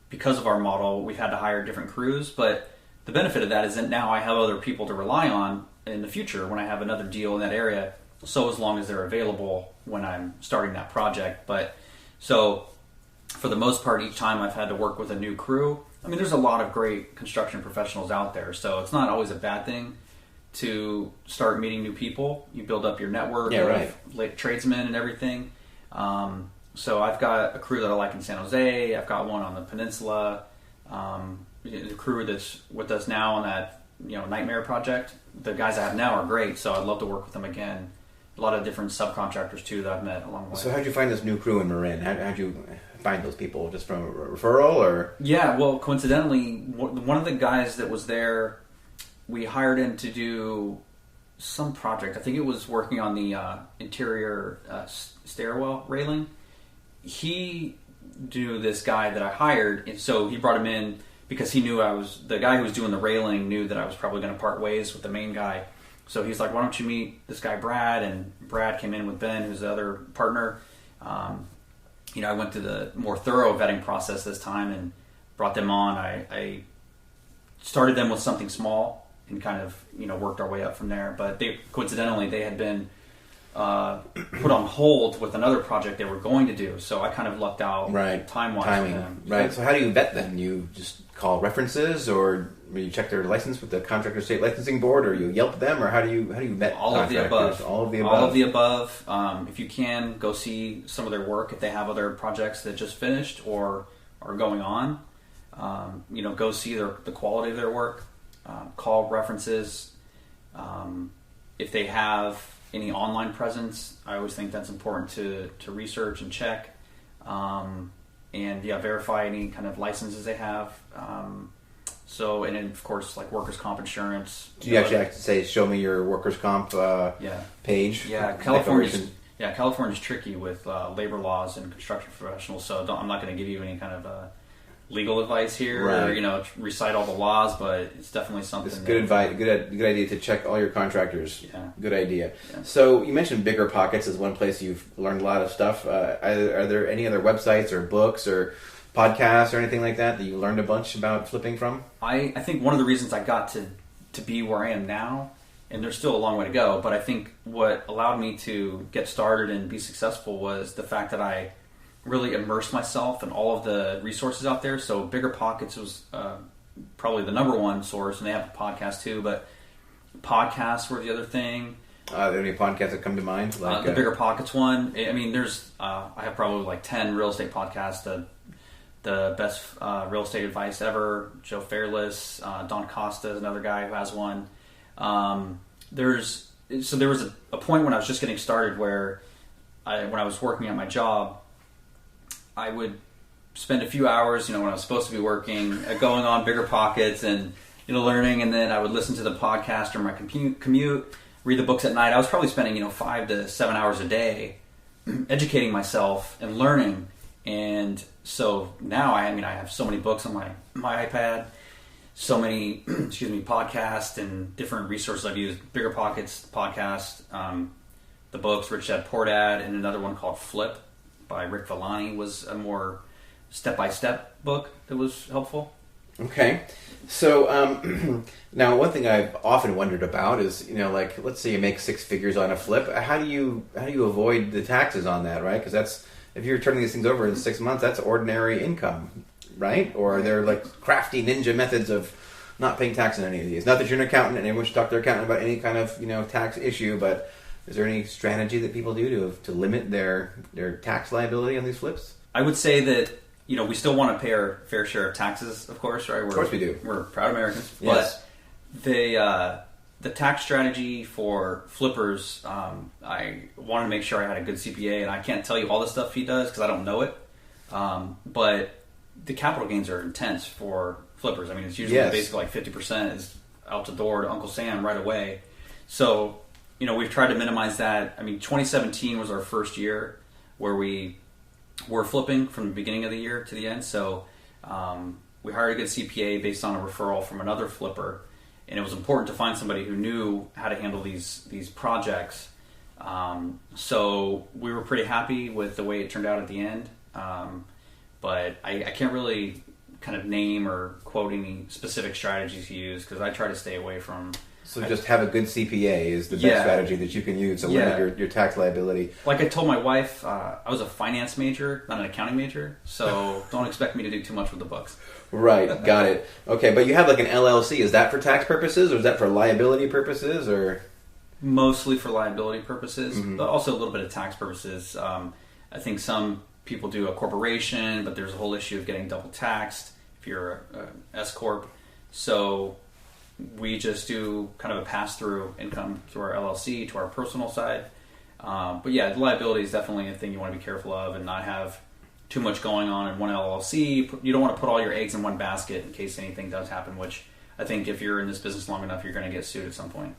because of our model, we've had to hire different crews, but the benefit of that is that now I have other people to rely on in the future when I have another deal in that area, so as long as they're available when I'm starting that project. But so for the most part, each time I've had to work with a new crew. There's a lot of great construction professionals out there, so it's not always a bad thing to start meeting new people. You build up your network of tradesmen and everything. So I've got a crew that I like in San Jose. I've got one on the peninsula. The crew that's with us now on that Nightmare project, the guys I have now are great, so I'd love to work with them again. A lot of different subcontractors too that I've met along the way. So how'd you find this new crew in Marin? How'd you find those people? Just from a referral, or? Yeah, well, coincidentally, one of the guys that was there, we hired him to do some project. I think it was working on the interior stairwell railing. He knew this guy that I hired, and so he brought him in because he knew the guy who was doing the railing knew that I was probably going to part ways with the main guy. So he's like, why don't you meet this guy Brad? And Brad came in with Ben, who's the other partner. I went through the more thorough vetting process this time and brought them on. I started them with something small and kind of worked our way up from there. But they had been put on hold with another project they were going to do, so I kind of lucked out time-wise. Timing. Right. So how do you vet them? You just call references, or you check their license with the Contractor State Licensing Board, or you Yelp them, or how do you vet all of the above? All of the above. All of the above. If you can, go see some of their work if they have other projects that just finished or are going on. Go see the quality of their work. Call references. If they have any online presence, I always think that's important to research and check, and verify any kind of licenses they have. And then of course, workers' comp insurance. Do you actually have to say, show me your workers' comp page? Yeah, California's tricky with labor laws and construction professionals, so I'm not going to give you any kind of legal advice here, or recite all the laws, but it's definitely something. It's good advice. Good idea to check all your contractors. Yeah. Good idea. Yeah. So you mentioned Bigger Pockets as one place you've learned a lot of stuff. Are there any other websites or books or podcasts or anything like that you learned a bunch about flipping from? I think one of the reasons I got to be where I am now, and there's still a long way to go, but I think what allowed me to get started and be successful was the fact that I really immersed myself in all of the resources out there. So Bigger Pockets was probably the number one source, and they have a podcast too, but podcasts were the other thing. Are there any podcasts that come to mind? Like the Bigger Pockets one. I mean, there's I have probably like 10 real estate podcasts. The best real estate advice ever. Joe Fairless, Don Costa is another guy who has one. There was a point when I was just getting started where when I was working at my job, I would spend a few hours, when I was supposed to be working, going on Bigger Pockets and learning, and then I would listen to the podcast during my commute, read the books at night. I was probably spending 5 to 7 hours a day educating myself and learning. And so now I have so many books on my iPad, so many podcasts and different resources I've used. Bigger Pockets podcast, the books Rich Dad Poor Dad, and another one called Flip by Rick Villani was a more step-by-step book that was helpful. Okay. So now one thing I've often wondered about is, let's say you make 6 figures on a flip. How do you avoid the taxes on that, right? Because that's, if you're turning these things over in 6 months, that's ordinary income, right? Or are there like crafty ninja methods of not paying tax on any of these? Not that you're an accountant and anyone should talk to their accountant about any kind of tax issue, but is there any strategy that people do to limit their tax liability on these flips? I would say that we still want to pay our fair share of taxes, of course, right? Of course we do. We're proud Americans. Yes. But the tax strategy for flippers, I wanted to make sure I had a good CPA, and I can't tell you all the stuff he does because I don't know it. But the capital gains are intense for flippers. I mean, it's usually basically like 50% is out the door to Uncle Sam right away. So, we've tried to minimize that. I mean, 2017 was our first year where we were flipping from the beginning of the year to the end. So we hired a good CPA based on a referral from another flipper, and it was important to find somebody who knew how to handle these projects. So we were pretty happy with the way it turned out at the end. But I can't really kind of name or quote any specific strategies he used because I try to stay away from. So just have a good CPA is the best strategy that you can use to limit your tax liability. Like I told my wife, I was a finance major, not an accounting major, so don't expect me to do too much with the books. Right, got it. Okay, but you have like an LLC. Is that for tax purposes or is that for liability purposes? Or mostly for liability purposes, but also a little bit of tax purposes. I think some people do a corporation, but there's a whole issue of getting double taxed if you're a S corp. So we just do kind of a pass-through income to our LLC, to our personal side. But yeah, liability is definitely a thing you want to be careful of and not have too much going on in one LLC. You don't want to put all your eggs in one basket in case anything does happen, which I think if you're in this business long enough, you're going to get sued at some point.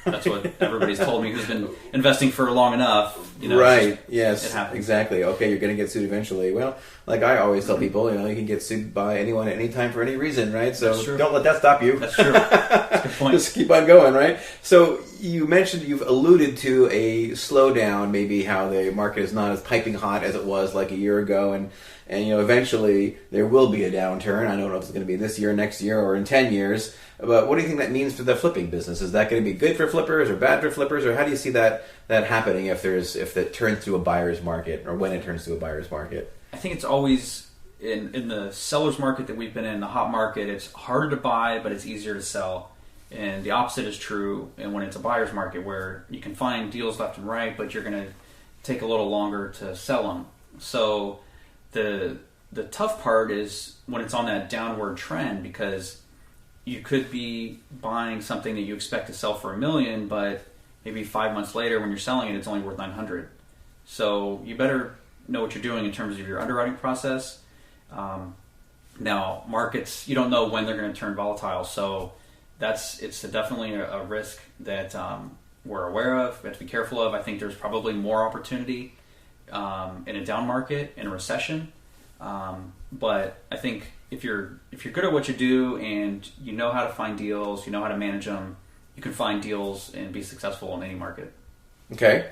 That's what everybody's told me who's been investing for long enough. Right, yes, it happens. Exactly. Okay, you're going to get sued eventually. Well, like I always tell people, you can get sued by anyone at any time for any reason, right? So don't let that stop you. That's true. That's a good point. Just keep on going, right? So you mentioned, you've alluded to a slowdown, maybe how the market is not as piping hot as it was like a year ago, and eventually there will be a downturn. I don't know if it's going to be this year, next year, or in 10 years. But what do you think that means for the flipping business? Is that going to be good for flippers or bad for flippers? Or how do you see that happening if it turns to a buyer's market, or when it turns to a buyer's market? I think it's always in the seller's market that we've been in, the hot market, it's harder to buy, but it's easier to sell. And the opposite is true and when it's a buyer's market where you can find deals left and right, but you're going to take a little longer to sell them. So the tough part is when it's on that downward trend, because you could be buying something that you expect to sell for $1 million, but maybe 5 months later when you're selling it, it's only worth $900. So you better know what you're doing in terms of your underwriting process. Now, markets, you don't know when they're going to turn volatile, so it's definitely a risk that we're aware of, we have to be careful of. I think there's probably more opportunity in a down market, in a recession. But I think if you're good at what you do and you know how to find deals, you know how to manage them, you can find deals and be successful in any market. Okay.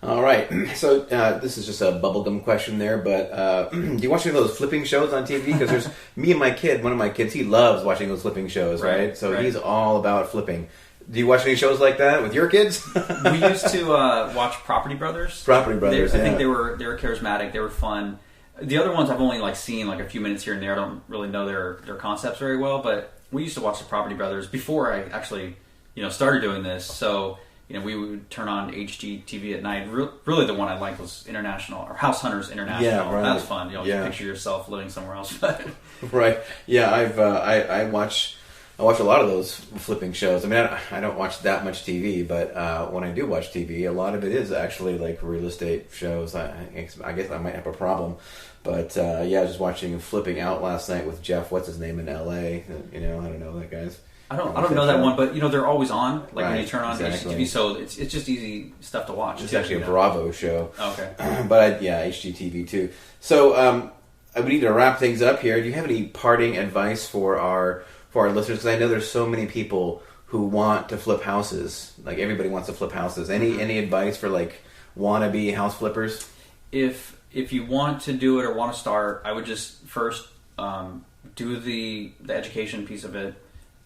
All right. So this is just a bubblegum question there, but do you watch any of those flipping shows on TV? Because there's me and my kid, one of my kids, he loves watching those flipping shows, right? So he's all about flipping. Do you watch any shows like that with your kids? We used to watch Property Brothers. Property Brothers, I think they were charismatic. They were fun. The other ones I've only seen a few minutes here and there. I don't really know their concepts very well, but we used to watch the Property Brothers before I actually started doing this. So we would turn on HGTV at night. Really, the one I liked was International or House Hunters International. Yeah, right. That was fun. You picture yourself living somewhere else. Right. Yeah, I watch a lot of those flipping shows. I mean, I don't watch that much TV, but when I do watch TV, a lot of it is actually like real estate shows. I guess I might have a problem. But I was just watching Flipping Out last night with Jeff, what's his name, in LA. I don't know that guy's. I don't know that one, but they're always on. Like when you turn on exactly. HGTV, so it's just easy stuff to watch. It's actually a Bravo show. Okay. But HGTV too. So we need to wrap things up here. Do you have any parting advice for our listeners? Because I know there's so many people who want to flip houses. Like everybody wants to flip houses. Any advice for like wannabe house flippers? If you want to do it or want to start, I would just first do the education piece of it.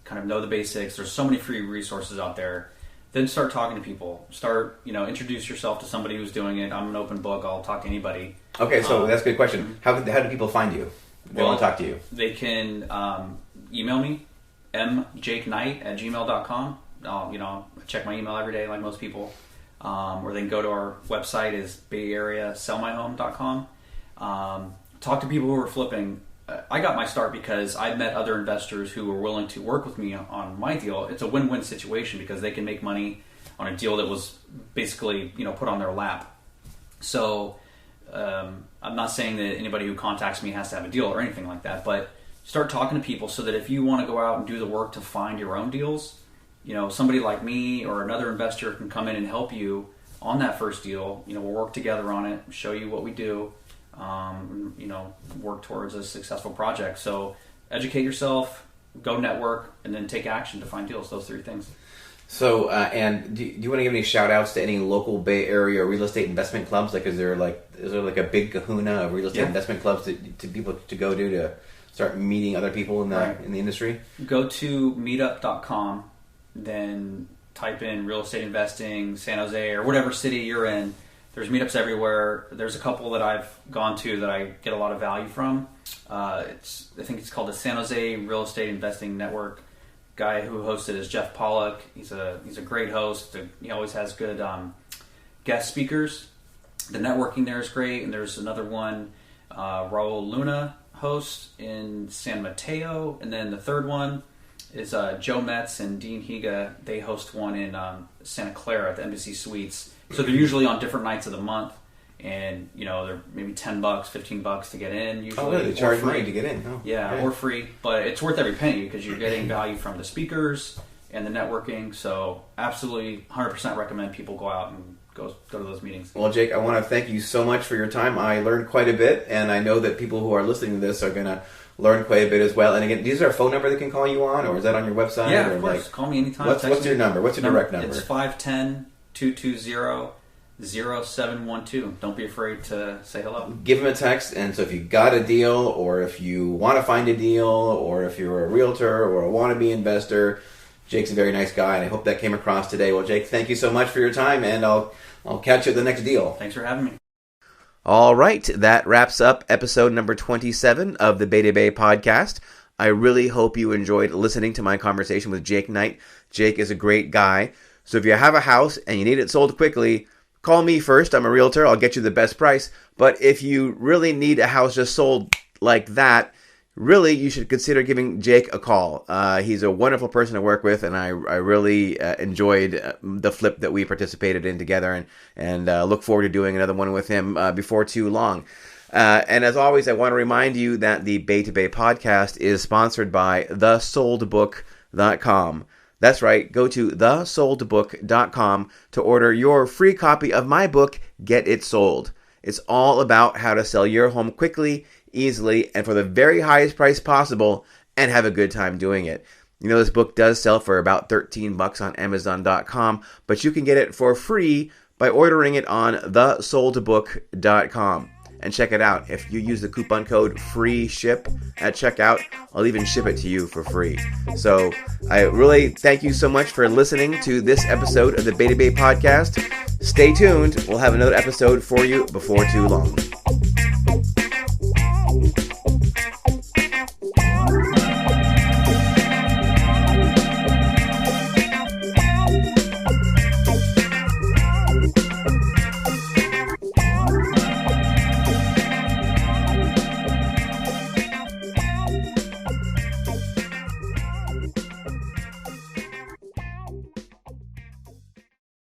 Kind of know the basics. There's so many free resources out there. Then start talking to people. Start, introduce yourself to somebody who's doing it. I'm an open book. I'll talk to anybody. Okay, so that's a good question. How do people find you? They want to talk to you. They can email me, mjakeknight@gmail.com. I'll check my email every day like most people. Or they can go to our website is bayareasellmyhome.com. Talk to people who are flipping. I got my start because I met other investors who were willing to work with me on my deal. It's a win-win situation because they can make money on a deal that was basically put on their lap. So I'm not saying that anybody who contacts me has to have a deal or anything like that, but start talking to people so that if you want to go out and do the work to find your own deals, somebody like me or another investor can come in and help you on that first deal. We'll work together on it, show you what we do. Work towards a successful project. So educate yourself, go network, and then take action to find deals. Those three things. So, and do you want to give any shout outs to any local Bay Area real estate investment clubs? Like, is there a big kahuna of real estate investment clubs to people to go to start meeting other people in the industry? Go to meetup.com, then type in real estate investing, San Jose, or whatever city you're in. There's meetups everywhere. There's a couple that I've gone to that I get a lot of value from. I think it's called the San Jose Real Estate Investing Network. Guy who hosts it is Jeff Pollock. He's a great host. He always has good guest speakers. The networking there is great. And there's another one, Raul Luna hosts in San Mateo. And then the third one is Joe Metz and Dean Higa. They host one in Santa Clara at the Embassy Suites. So they're usually on different nights of the month, and they're maybe $10, $15 to get in. Usually, oh, really? They charge money to get in? Oh, yeah, or free, but it's worth every penny because you're getting value from the speakers and the networking. So, absolutely, 100% recommend people go out and go to those meetings. Well, Jake, I want to thank you so much for your time. I learned quite a bit, and I know that people who are listening to this are going to learn quite a bit as well. And again, is there a phone number they can call you on, or is that on your website? Yeah, of course. Call me anytime. What's your number? What's your direct number? It's 510-220-0712. Don't be afraid to say hello. Give them a text, and so if you got a deal, or if you want to find a deal, or if you're a realtor or a wannabe investor, Jake's a very nice guy, and I hope that came across today. Well, Jake, thank you so much for your time, and I'll catch you at the next deal. Thanks for having me. All right, that wraps up episode number 27 of the Beta Bay podcast. I really hope you enjoyed listening to my conversation with Jake Knight. Jake is a great guy. So if you have a house and you need it sold quickly, call me first. I'm a realtor. I'll get you the best price. But if you really need a house just sold like that, really you should consider giving Jake a call. He's a wonderful person to work with, and I really enjoyed the flip that we participated in together, and look forward to doing another one with him before too long. And as always, I want to remind you that the Bay to Bay podcast is sponsored by thesoldbook.com. That's right. Go to thesoldbook.com to order your free copy of my book, Get It Sold. It's all about how to sell your home quickly, easily, and for the very highest price possible, and have a good time doing it. This book does sell for about $13 on Amazon.com, but you can get it for free by ordering it on thesoldbook.com. And check it out. If you use the coupon code FREESHIP at checkout, I'll even ship it to you for free. So I really thank you so much for listening to this episode of the Beta Bay podcast. Stay tuned. We'll have another episode for you before too long.